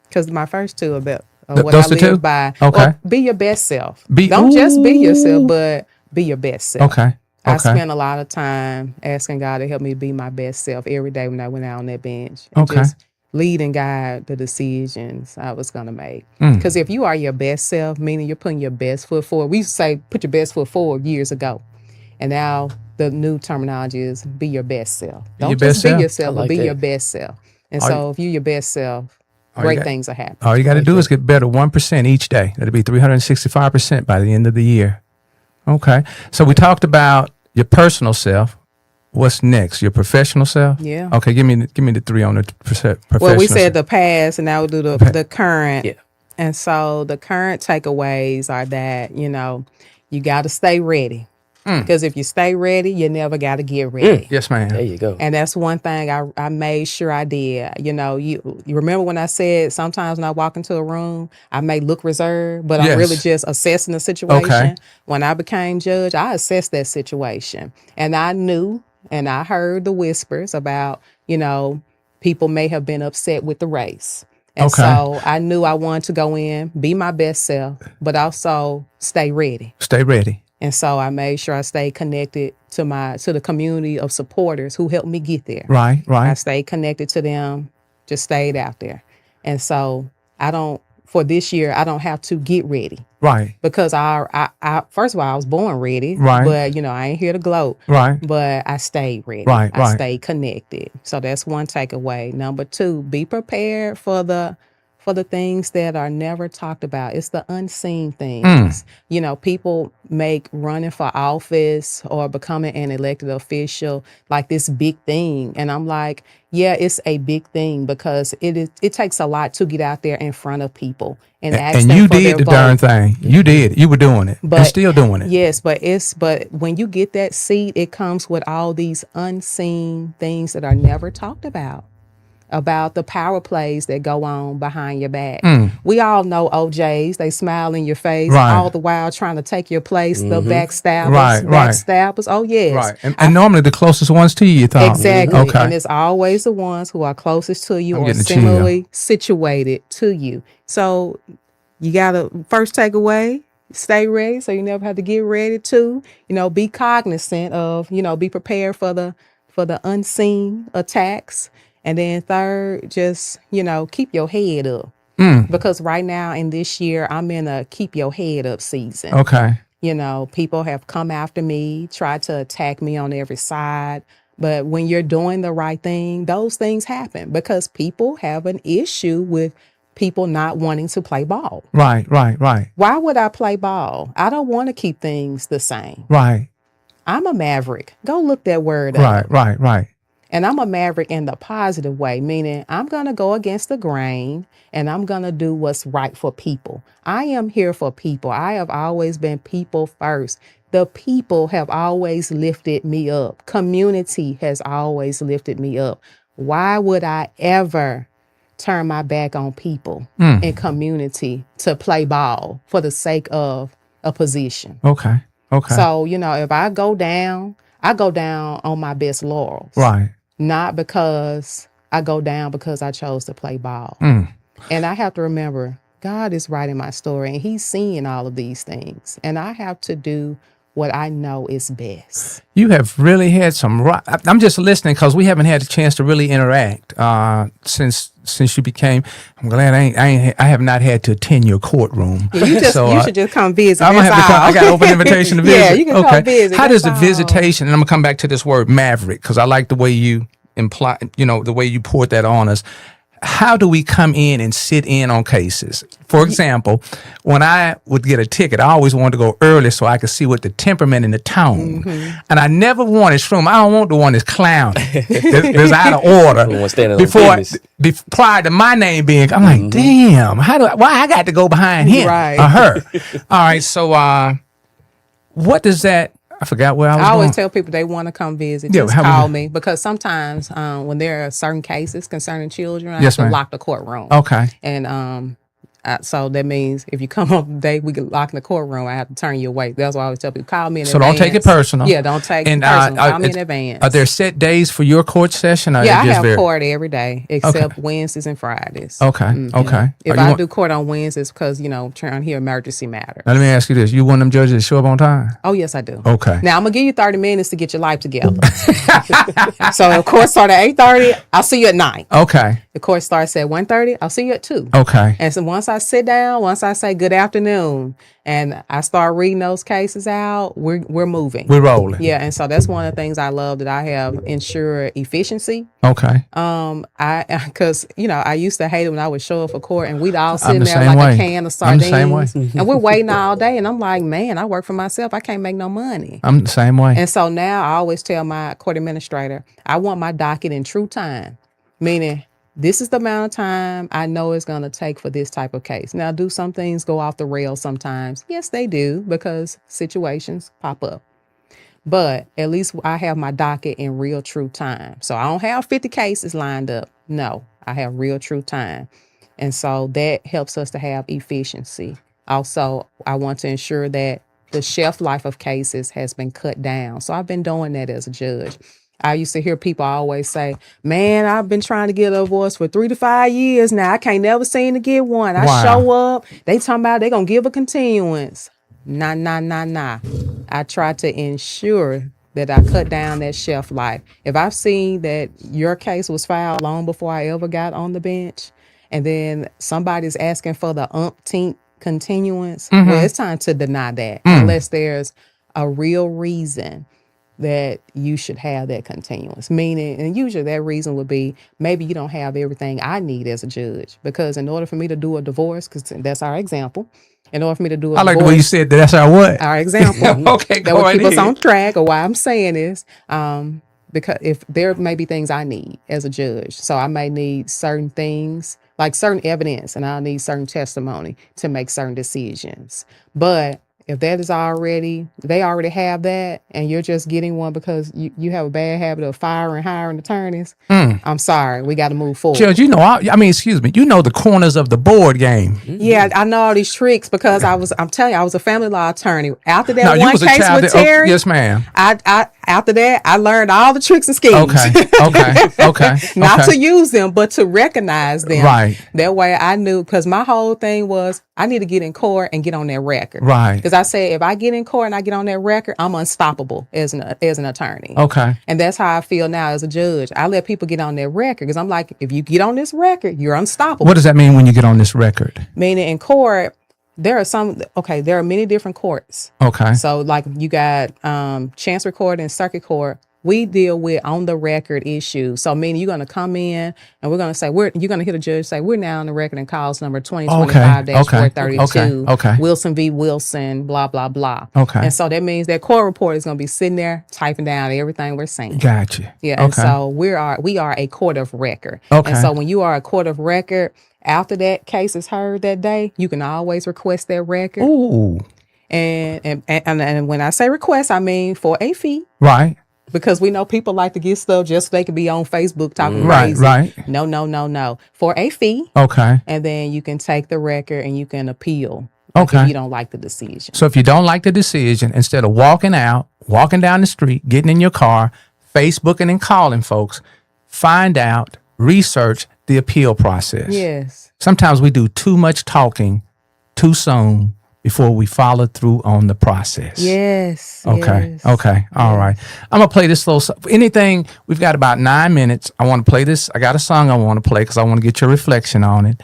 Because my first two are what Those I the live two? by. Okay. Well, be your best self. Be- Don't just be Ooh. yourself, but be your best self. Okay. I Okay. spent a lot of time asking God to help me be my best self every day when I went out on that bench. And Okay. just lead and guide the decisions I was going to make. Mm. Because if you are your best self, meaning you're putting your best foot forward, we used to say put your best foot forward years ago. And now the new terminology is be your best self. Be your Don't best just be self. yourself, I but like be that. your best self. And All so if you're your best self, all you great got- things are happening. All you got to Like do that. is get better 1% each day. That'll be 365% by the end of the year. Okay. So we talked about your personal self. What's next? Your professional self? Yeah. Okay. Give me the three on the professional. Well, we said self. the past, and now we'll do the current. Yeah. And so the current takeaways are that, you got to stay ready. Because if you stay ready, you never got to get ready. Yes, ma'am. There you go. And that's one thing I made sure I did. You remember when I said sometimes when I walk into a room, I may look reserved, but I'm Yes. really just assessing the situation. Okay. When I became judge, I assessed that situation. And I knew and I heard the whispers about, people may have been upset with the race. And Okay. so I knew I wanted to go in, be my best self, but also stay ready. Stay ready. And so I made sure I stayed connected to the community of supporters who helped me get there. Right. I Right. stayed connected to them, just stayed out there. And so for this year, I don't have to get ready Right. because I first of all, I was born ready, Right. but I ain't here to gloat, Right. but I stayed ready. Right, I right. stayed connected. So that's one takeaway. Number two, be prepared for the things that are never talked about. It's the unseen things. People make running for office or becoming an elected official like this big thing. And I'm like, yeah, it's a big thing because it takes a lot to get out there in front of people and ask And them you for their did the vote. darn thing. You did. You were doing it. And But- still doing it. Yes, but when you get that seat, it comes with all these unseen things that are never talked about the power plays that go on behind your back. We all know OJs, they smile in your face, Right. all the while trying to take your place, the backstabbers, Right, right. backstabbers. Oh, yes. Right. And normally the closest ones to you thought. Exactly. Okay. And it's always the ones who are closest to you I'm or getting a chill. similarly situated to you. So you got to first take away, stay ready so you never have to get ready to, be cognizant of, be prepared for the unseen attacks. And then third, just, keep your head up. Because right now in this year, I'm in a keep your head up season. Okay. People have come after me, tried to attack me on every side. But when you're doing the right thing, those things happen because people have an issue with people not wanting to play ball. Right. Why would I play ball? I don't want to keep things the same. Right. I'm a maverick. Go look that word up. Right. And I'm a maverick in the positive way, meaning I'm going to go against the grain and I'm going to do what's right for people. I am here for people. I have always been people first. The people have always lifted me up. Community has always lifted me up. Why would I ever turn my back on people and community to play ball for the sake of a position? Okay. So, if I go down on my best laurels. Right. Not because I go down because I chose to play ball. And I have to remember, God is writing my story and he's seeing all of these things. And I have to do what I know is best. You have really had some. I'm just listening because we haven't had a chance to really interact since you became. I'm glad I have not had to attend your courtroom. Yeah, you should just come visit. I'm gonna have to come. I got an open invitation to visit. Yeah, you can come visit. How does the visitation? And I'm gonna come back to this word maverick because I like the way you imply. The way you poured that on us. How do we come in and sit in on cases? For example, when I would get a ticket, I always wanted to go early so I could see what the temperament and the tone. Mm-hmm. And I never wanted shroom. I don't want the one that's clowning. That's out of order. Prior to my name being, I'm like, damn, why I got to go behind him or her? All right, so what does that? I forgot where I was going. I always tell people they want to come visit. Just call me because sometimes when there are certain cases concerning children, I have to lock the courtroom. Okay. And so that means if you come up the day we get locked in the courtroom, I have to turn you away. That's why I always tell people, call me in advance. So don't take it personal. Yeah, don't take it personal. Call me in advance. Are there set days for your court session? Yeah, I have court every day except Wednesdays and Fridays. Okay, okay. If I do court on Wednesdays because, trying to hear emergency matters. Now, let me ask you this. You one of them judges that show up on time? Oh, yes, I do. Okay. Now, I'm going to give you 30 minutes to get your life together. So, of course, start at 8:30. I'll see you at 9. Okay. The court starts at 1:30. I'll see you at 2. Okay. And so once I sit down, once I say good afternoon, and I start reading those cases out, we're moving. We're rolling. Yeah, and so that's one of the things I love that I have ensured efficiency. Okay. Because I used to hate it when I would show up for court and we'd all sitting there like a can of sardines. I'm the same way. And we're waiting all day, and I'm like, man, I work for myself. I can't make no money. I'm the same way. And so now I always tell my court administrator, I want my docket in true time, meaning this is the amount of time I know it's going to take for this type of case. Now, do some things go off the rails sometimes? Yes, they do, because situations pop up. But at least I have my docket in real true time. So I don't have 50 cases lined up. No, I have real true time. And so that helps us to have efficiency. Also, I want to ensure that the shelf life of cases has been cut down. So I've been doing that as a judge. I used to hear people always say, man, I've been trying to get a divorce for 3 to 5 years now. I can't never seem to get one. I show up. They talking about they going to give a continuance. Nah. I try to ensure that I cut down that shelf life. If I've seen that your case was filed long before I ever got on the bench, and then somebody's asking for the umpteenth continuance, well, it's time to deny that unless there's a real reason that you should have that continuance. Meaning, and usually that reason would be maybe you don't have everything I need as a judge, because in order for me to do a divorce, because that's our example, in order for me to do a divorce, like the way you said that, that's our what? Our example. Okay, that would keep us on track. Or why I'm saying is, because if there may be things I need as a judge, so I may need certain things, like certain evidence, and I'll need certain testimony to make certain decisions. But if that is they already have that, and you're just getting one because you have a bad habit of hiring attorneys, I'm sorry, we got to move forward. Judge, excuse me, the corners of the board game. Yeah, I know all these tricks because I'm telling you, I was a family law attorney. After that one case with Terry, yes, ma'am. After that, I learned all the tricks and schemes. Okay. Not to use them, but to recognize them. Right. That way I knew, because my whole thing was I need to get in court and get on that record. Right. Because I said, if I get in court and I get on that record, I'm unstoppable as an attorney. Okay. And that's how I feel now as a judge. I let people get on that record because I'm like, if you get on this record, you're unstoppable. What does that mean when you get on this record? Meaning in court, there are many different courts. Okay. So like you got Chancery court and circuit court. We deal with on the record issues. So meaning you're going to come in and we're going to say, you're going to hear the judge say, we're now on the record and cause number 2025-432. Okay. Wilson v. Wilson, blah, blah, blah. Okay. And so that means that court report is going to be sitting there typing down everything we're saying. Gotcha. Yeah. Okay. And so we are a court of record. Okay. And so when you are a court of record, after that case is heard that day, you can always request that record. Ooh. And when I say request, I mean for a fee. Right. Because we know people like to get stuff just so they can be on Facebook talking crazy. Right. No. For a fee. Okay. And then you can take the record and you can appeal. Okay. If you don't like the decision. So if you don't like the decision, instead of walking down the street, getting in your car, Facebooking and calling folks, find out, research the appeal process. Yes. Sometimes we do too much talking too soon before we follow through on the process. Yes. Okay. Yes. Okay. All right. I'm gonna play this little. Anything. We've got about 9 minutes. I want to play this. I got a song I want to play because I want to get your reflection on it.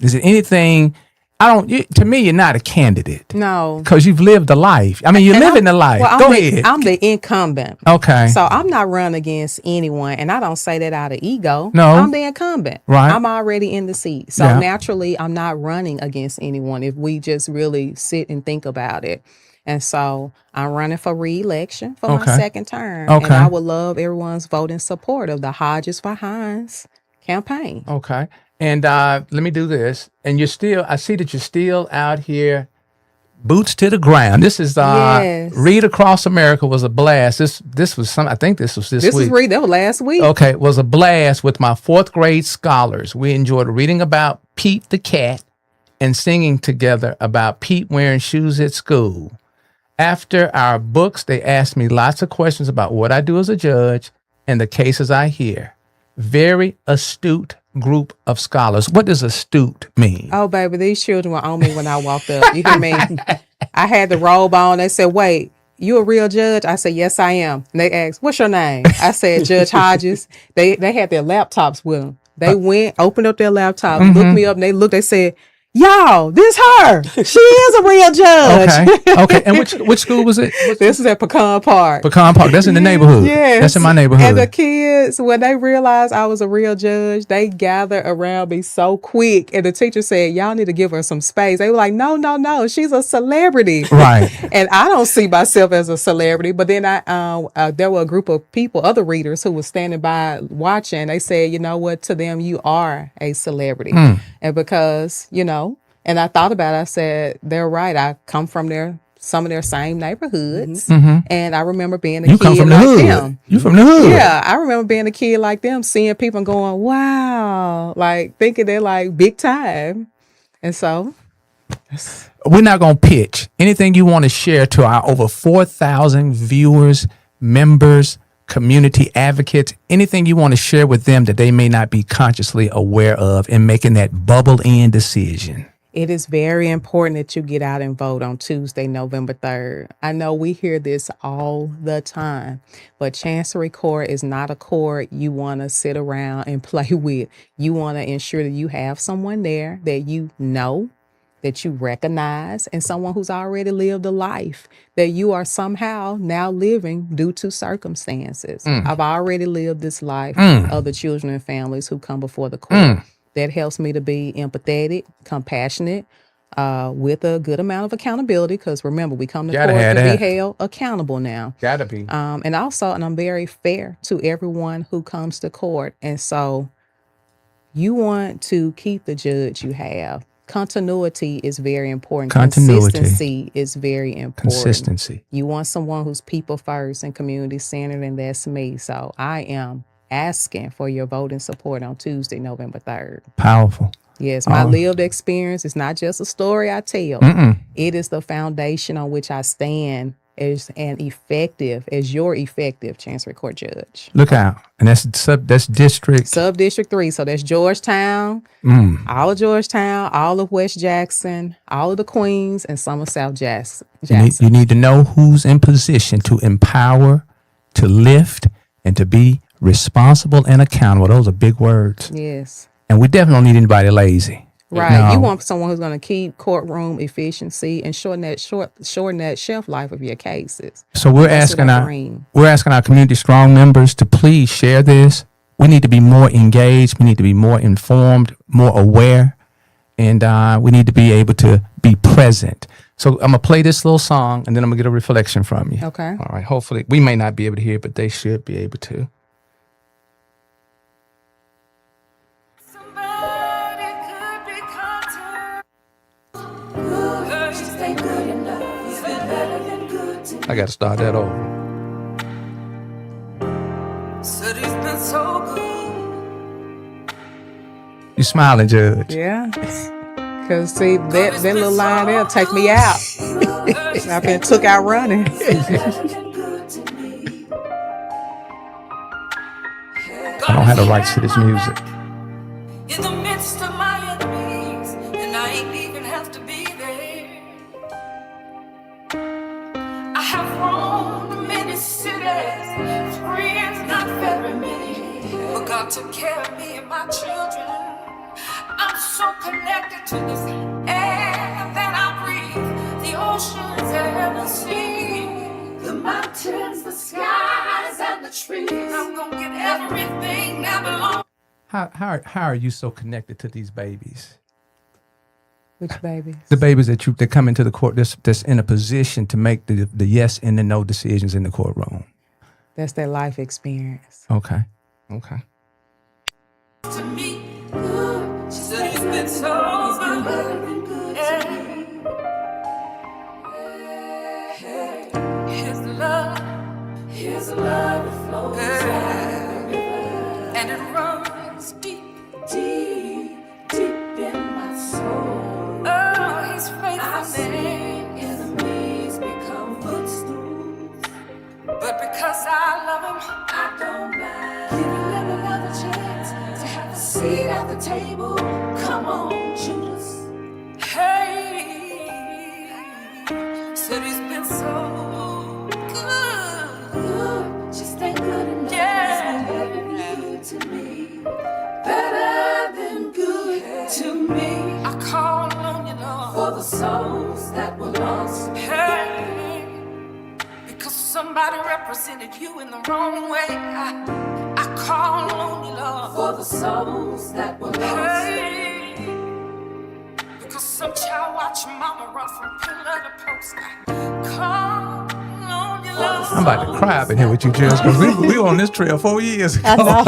Is it anything? To me, you're not a candidate. No. Because you've lived a life. I mean, you're living the life. Well, Go ahead. I'm the incumbent. Okay. So I'm not running against anyone. And I don't say that out of ego. No. I'm the incumbent. Right. I'm already in the seat. So naturally, I'm not running against anyone if we just really sit and think about it. And so I'm running for re-election for my second term. Okay. And I would love everyone's voting support of the Hodges for Hinds campaign. Okay. And let me do this. And I see that you're still out here, boots to the ground. This is Yes. Read Across America was a blast. This was I think this was this week. That was last week. Okay, it was a blast with my 4th grade scholars. We enjoyed reading about Pete the cat and singing together about Pete wearing shoes at school. After our books, they asked me lots of questions about what I do as a judge and the cases I hear. Very astute group of scholars. What does astute mean? Oh, baby, these children were on me when I walked up. You hear me? I had the robe on. They said, wait, you a real judge? I said, yes, I am. And they asked, what's your name? I said, Judge Hodges. They had their laptops with them. They went, opened up their laptop, looked me up, and they said, y'all, this her. She is a real judge. Okay. And which school was it? This is at Pecan Park. Pecan Park. That's in the neighborhood. Yes. That's in my neighborhood. And the kids, when they realized I was a real judge, they gathered around me so quick. And the teacher said, y'all need to give her some space. They were like, no, she's a celebrity. Right. And I don't see myself as a celebrity. But then there were a group of people, other readers who were standing by watching. They said, you know what, to them, you are a celebrity. And because, and I thought about it, I said, they're right. I come from some of their same neighborhoods. And I remember being a kid like them. You from the hood. Yeah, I remember being a kid like them, seeing people and going, wow, like thinking they're like big time. And so we're not going to pitch. Anything you want to share to our over 4,000 viewers, members, community advocates, anything you want to share with them that they may not be consciously aware of in making that bubble in decision? It is very important that you get out and vote on Tuesday, November 3rd. I know we hear this all the time, but Chancery Court is not a court you want to sit around and play with. You want to ensure that you have someone there that you know, that you recognize, and someone who's already lived a life that you are somehow now living due to circumstances. I've already lived this life of the children and families who come before the court. That helps me to be empathetic, compassionate, with a good amount of accountability. Because remember, we come to court to be held accountable now. Gotta be. And I'm very fair to everyone who comes to court. And so you want to keep the judge you have. Continuity is very important. Consistency is very important. Consistency. You want someone who's people first and community centered, and that's me. So I am asking for your voting support on Tuesday, November 3rd. Powerful. Yes, my lived experience is not just a story I tell. It is the foundation on which I stand as your effective Chancery Court judge. Look out. And that's District? Subdistrict 3. So that's Georgetown, all of Georgetown, all of West Jackson, all of the Queens, and some of South Jackson. You need to know who's in position to empower, to lift, and to be responsible and accountable. Those are big words. Yes. And we definitely don't need anybody lazy. Right. No. You want someone who's going to keep courtroom efficiency and shorten that shelf life of your cases. So we're asking our community strong members to please share this. We need to be more engaged. We need to be more informed, more aware, and we need to be able to be present. So I'm gonna play this little song, and then I'm gonna get a reflection from you. Okay. All right. Hopefully, we may not be able to hear it, but they should be able to. I got to start that over. You smiling, Judge? Yeah. Because see, that little line there take me out. I've been took out running. I don't have the rights to this music. In the midst of my enemies, and I ain't even have to be there. known many cities, friends not very many, but God took care of me and my children. I'm so connected to this air that I breathe, the oceans and the sea, the mountains, the skies, and the trees. I'm gonna get everything that belongs. How are you so connected to these babies? Which babies? The babies that come into the court that's in a position to make the yes and the no decisions in the courtroom. That's their life experience. Okay. To me, good. She said he's been so good. His love flows and it runs deep, deep, deep in my soul. Oh, his faithfulness. Enemies become footstools, but because I love him, I don't mind giving them another chance to have a seat at the table. Come on, Judas. Hey, said he's been so good. Just ain't good enough. Yeah. He's been better than good to me. Better than good to me. I call on you, Lord, for the souls that were lost. Hey, because somebody represented you in the wrong way. I call on you, Lord, for the souls that were lost. Hey, because some child watched mama run from pillar to post. I call on you, Lord. I'm about to cry up in here with you, Judge, because we were on this trail 4 years ago. I know.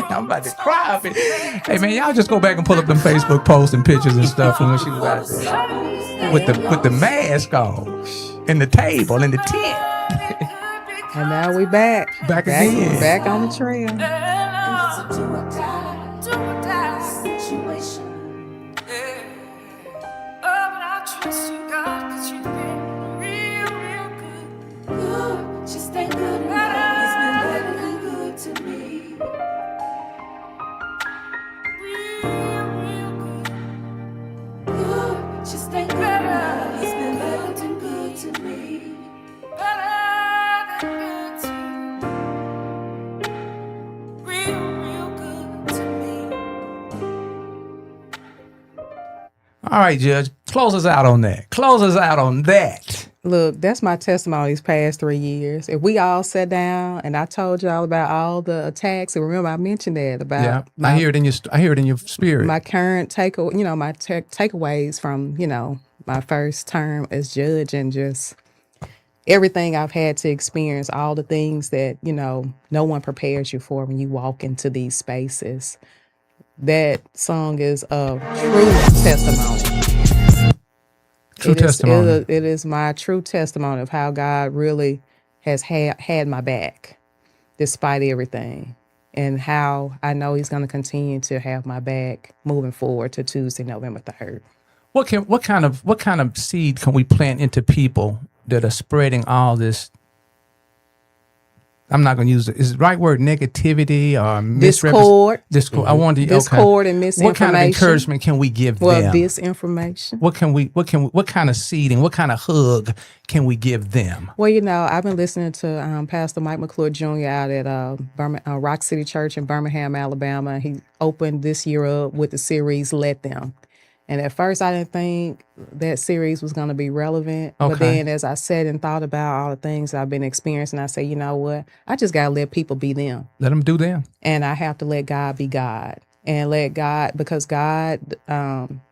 I'm about to cry up in here. Hey, man, y'all just go back and pull up them Facebook posts and pictures and stuff from when she was out there with the mask on and the table and the tent. And now we back. Back again. Back on the trail. It's a do or die situation. Yeah. Oh, but I trust you, God, because you've been real good. Good, just ain't good enough. He's been better than good to me. Real good. Good, just ain't good enough. He's been better than good to me. Better than good to me. Real good to me. All right, Judge, close us out on that. Look, that's my testimony these past 3 years. If we all sat down and I told y'all about all the attacks, and remember I mentioned that about Yeah, I hear it in your spirit. my current takeaways from, my first term as judge, and just everything I've had to experience, all the things that, no one prepares you for when you walk into these spaces. That song is a true testimony. Testimony. It is my true testimony of how God really has had my back despite everything, and how I know he's going to continue to have my back moving forward to Tuesday, November 3rd. What kind of seed can we plant into people that are spreading all this? I'm not going to use it. Is it the right word? Negativity or Discord. Discord. I want to. Discord and misinformation. What kind of encouragement can we give them? Disinformation. What kind of seeding? What kind of hug can we give them? Well, I've been listening to Pastor Mike McClure Jr. out at Rock City Church in Birmingham, Alabama. He opened this year up with the series "Let Them." And at first, I didn't think that series was going to be relevant. Okay. But then as I sat and thought about all the things I've been experiencing, I said, you know what? I just got to let people be them. Let them do them. And I have to let God be God. And let God, because God,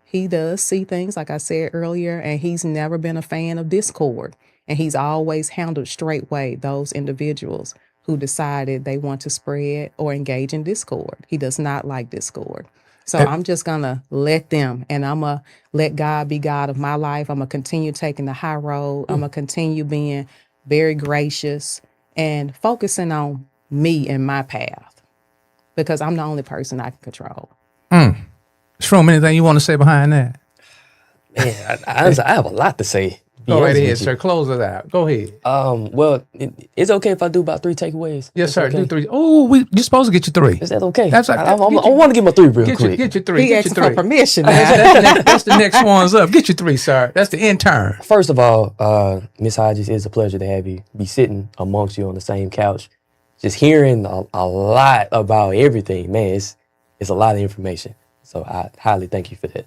he does see things, like I said earlier, and he's never been a fan of discord. And he's always handled straightway those individuals who decided they want to spread or engage in discord. He does not like discord. So I'm just going to let them, and I'm going to let God be God of my life. I'm going to continue taking the high road. I'm going to continue being very gracious and focusing on me and my path, because I'm the only person I can control. Shroom, anything you want to say behind that? Man, I have a lot to say. Go right honest ahead, with you. sir. Close it out. Go ahead. Well, it's okay if I do about 3 takeaways. Yes, That's sir. okay. Do 3. Oh, you're supposed to get your 3. Is that okay? That's like I want to get my 3 real quick. Get your 3. He Get asking your for 3. permission. That's the next one's up. Get your 3, sir. That's the intern. First of all, Miss Hodges, it's a pleasure to have you be sitting amongst you on the same couch, just hearing a lot about everything. Man, it's a lot of information. So I highly thank you for that.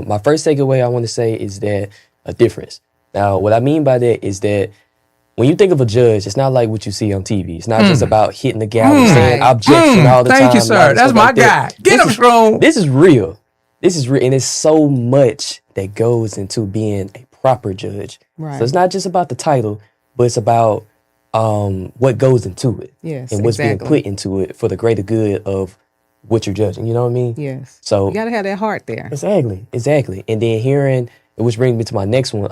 My first takeaway I want to say is that a difference. Now, what I mean by that is that when you think of a judge, it's not like what you see on TV. It's not just about hitting the gavel, saying objection all the time. Thank you, sir. That's my guy. Get him strong. This is real. This is real. And it's so much that goes into being a proper judge. Right. So it's not just about the title, but it's about what goes into it. Yes, and what's exactly. being put into it for the greater good of what you're judging. You know what I mean? Yes. So You got to have that heart there. Exactly. And then hearing, which brings me to my next one,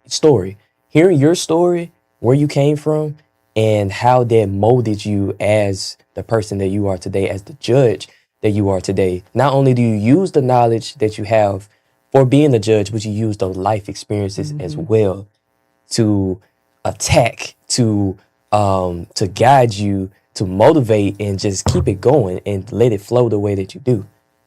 story. Hearing your story, where you came from, and how that molded you as the person that you are today, as the judge that you are today. Not only do you use the knowledge that you have for being a judge, but you use those life experiences as well to attack, to guide you, to motivate, and just keep it going and let it flow the way that you do.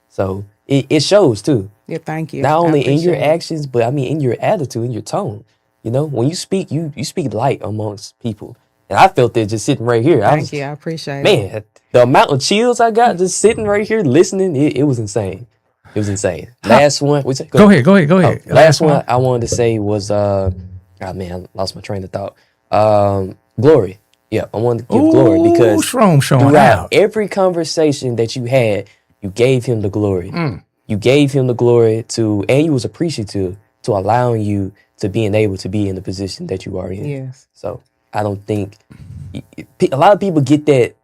So it shows too. Yeah, thank you. Not I only in your appreciate it. actions, but I mean in your attitude, in your tone. You know, when you speak, you speak light amongst people. And I felt that just sitting right here. Thank you. I appreciate it. Man, the amount of chills I got just sitting right here listening, it was insane. It was insane. Last one. Go ahead. Last one I wanted to say was, man, I lost my train of thought. Glory. Yeah, I wanted to give glory because Showing throughout out. every conversation that you had, you gave him the glory. You gave him the glory and you was appreciative to allowing you to being able to be in the position that you are in. Yes. So I don't think a lot of people get that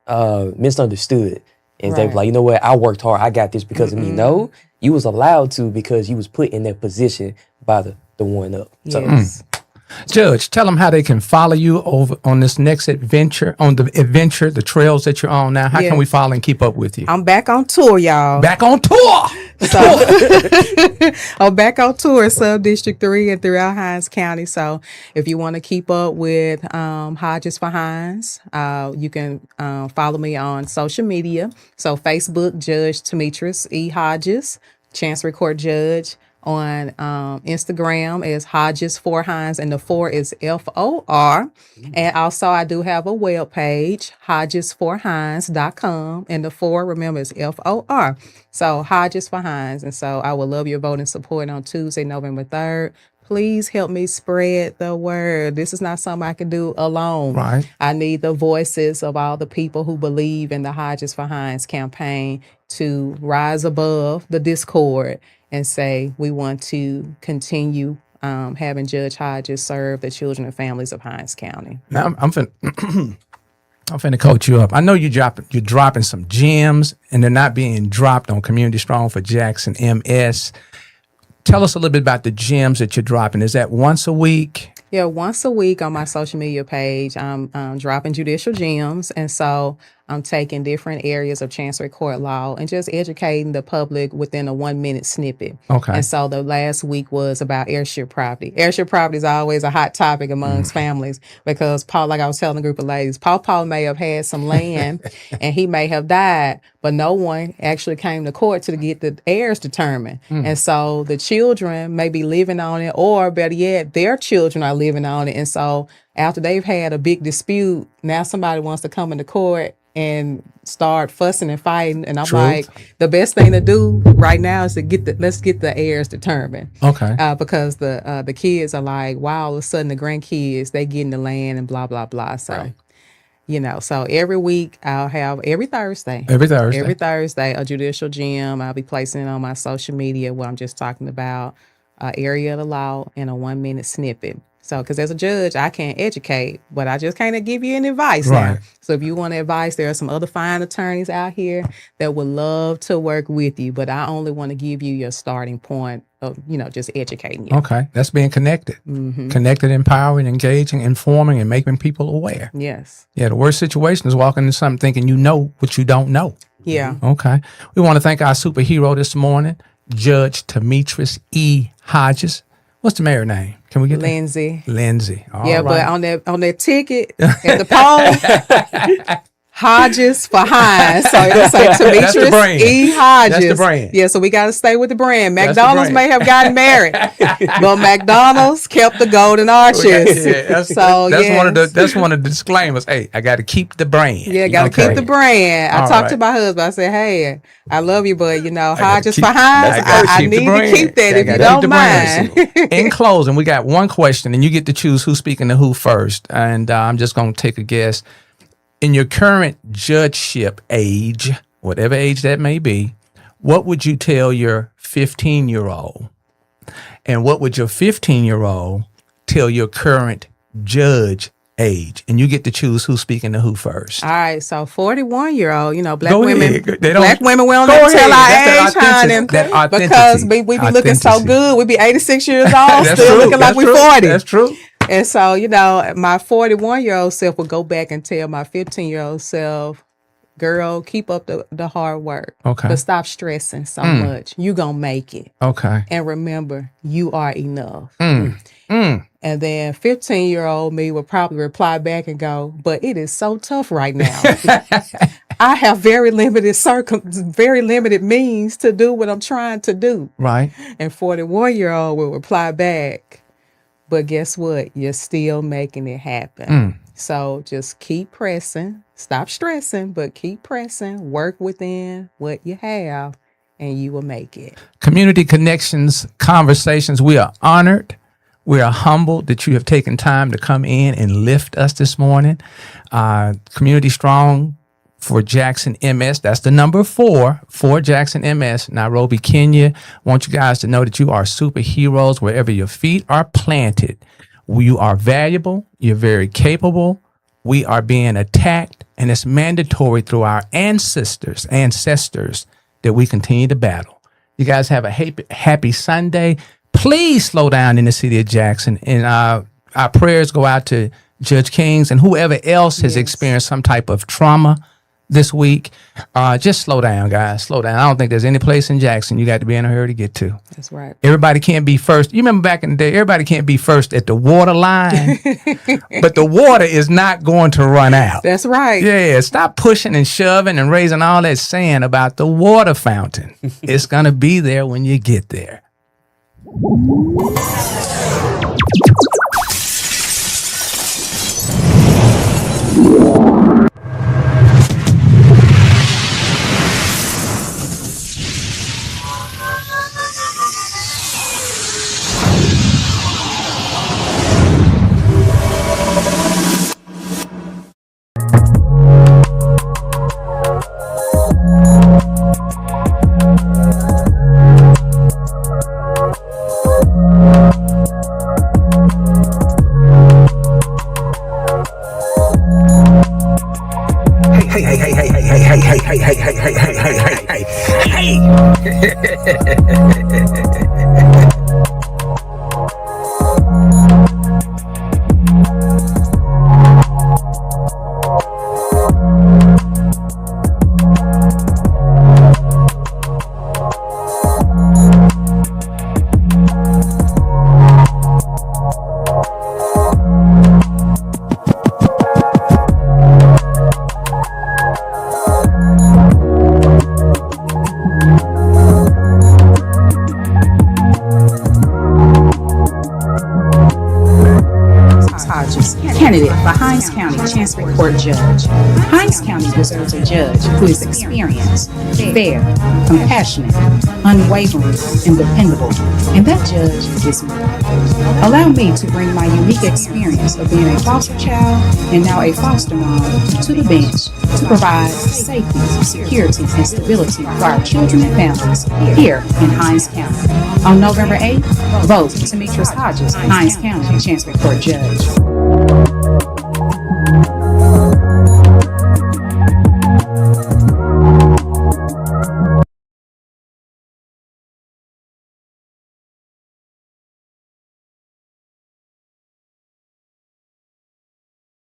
misunderstood. And they're Right. like, you know what? I worked hard. I got this because of me. No, you was allowed to because you was put in that position by the one up. So Yes. Judge, tell them how they can follow you over on this next adventure, the trails that you're on now. How Yeah. can we follow and keep up with you? I'm back on tour, y'all. Back on tour. So I'm back on tour, Subdistrict 3 and throughout Hinds County. So if you want to keep up with Hodges for Hinds, you can follow me on social media. So Facebook, Judge Tametrice E. Hodges, Chancery Court Judge. On Instagram is Hodges for Hinds, and the 4 is FOR. And also I do have a web page, HODGES-commUNITY.com, and the 4, remember, is FOR. So Hodges for Hinds. And so I would love your vote and support on Tuesday, November 3rd. Please help me spread the word. This is not something I can do alone. Right. I need the voices of all the people who believe in the Hodges for Hinds campaign to rise above the discord and say we want to continue having Judge Hodges serve the children and families of Hinds County. Now I'm finna I'm finna coach you up. I know you're dropping some gems, and they're not being dropped on Community Strong for Jackson MS. Tell us a little bit about the gems that you're dropping. Is that once a week? Yeah, once a week on my social media page, I'm dropping judicial gems. And so I'm taking different areas of Chancery Court law and just educating the public within a 1-minute snippet. Okay. And so the last week was about heirship property. Heirship property is always a hot topic amongst families because Paul, like I was telling a group of ladies, Paul may have had some land and he may have died, but no one actually came to court to get the heirs determined. And so the children may be living on it, or better yet, their children are living on it. And so after they've had a big dispute, now somebody wants to come into court and start fussing and fighting. And I'm like, the best thing to do right now is to let's get the heirs determined. Okay. Because the kids are like, wow, all of a sudden the grandkids, they get in the land and blah, blah, blah. So, you know, so every week I'll have every Thursday, a judicial gem. I'll be placing it on my social media where I'm just talking about area of the law in a 1-minute snippet. So, because as a judge, I can't educate, but I just kind of give you an advice now. So if you want advice, there are some other fine attorneys out here that would love to work with you, but I only want to give you your starting point of, you know, just educating you. Okay. That's being connected. Connected, empowering, engaging, informing, and making people aware. Yes. Yeah, the worst situation is walking into something thinking you know what you don't know. Yeah. Okay. We want to thank our superhero this morning, Judge Tametrice E. Hodges. What's the mayor name? Can we get Lindsay. that? Lindsay. All Yeah, right. but on that ticket at the poll, Hodges for Hinds. So it'll say That's the Tametrice brand. E. Hodges. That's the brand. Yeah, so we got to stay with the brand. That's the McDonald's brand. may have gotten married, but McDonald's kept the golden arches. Yeah, that's yes. one of the disclaimers. Hey, I got to keep the brand. Yeah, got to keep the brand. I All talked to right. my husband. I said, hey, I love you, but gotta Hodges keep- for Hinds, I gotta I keep the need to brand. keep that I if you gotta keep the don't brand. mind. In closing, we got one question, and you get to choose who's speaking to who first. And I'm just going to take a guess. In your current judgeship age, whatever age that may be, what would you tell your 15-year-old? And what would your 15-year-old tell your current judge age? And you get to choose who's speaking to who first. All right, so 41-year-old, black Go women, ahead. They don't- black women, we don't Go never tell ahead. our That's age, that honey, authenticity. That because authenticity. we be looking so Authenticity. good. We be 86 years old, That's still true. looking like That's we true. 40. That's true. And so, my 41-year-old self would go back and tell my 15-year-old self, girl, keep up the hard work. Okay. But stop stressing so much. You gonna make it. Okay. And remember, you are enough. Mm. And then 15-year-old me would probably reply back and go, but it is so tough right now. I have very limited means to do what I'm trying to do. Right. And 41-year-old will reply back, but guess what? You're still making it happen. So just keep pressing, stop stressing, but keep pressing, work within what you have, and you will make it. Community Connections Conversations. We are honored. We are humbled that you have taken time to come in and lift us this morning. Community Strong for Jackson MS. That's the number 4 for Jackson MS, Nairobi, Kenya. Want you guys to know that you are superheroes wherever your feet are planted. You are valuable. You're very capable. We are being attacked, and it's mandatory through our ancestors that we continue to battle. You guys have a happy Sunday. Please slow down in the city of Jackson. And our prayers go out to Judge Kings and whoever else has experienced some type of trauma this week. Just slow down, guys. Slow down. I don't think there's any place in Jackson you got to be in a hurry to get to. That's right. Everybody can't be first. You remember back in the day, everybody can't be first at the water line, but the water is not going to run out. That's right. Yeah, stop pushing and shoving and raising all that sand about the water fountain. It's going to be there when you get there. Hodges, candidate for Hinds County Chancery Court Judge. Hinds County deserves a judge who is experienced, fair, compassionate, unwavering, and dependable. And that judge is me. Allow me to bring my unique experience of being a foster child and now a foster mom to the bench to provide safety, security, and stability for our children and families here in Hinds County. On November 8th, vote Tametrice Hodges, Hinds County Chancery Court Judge.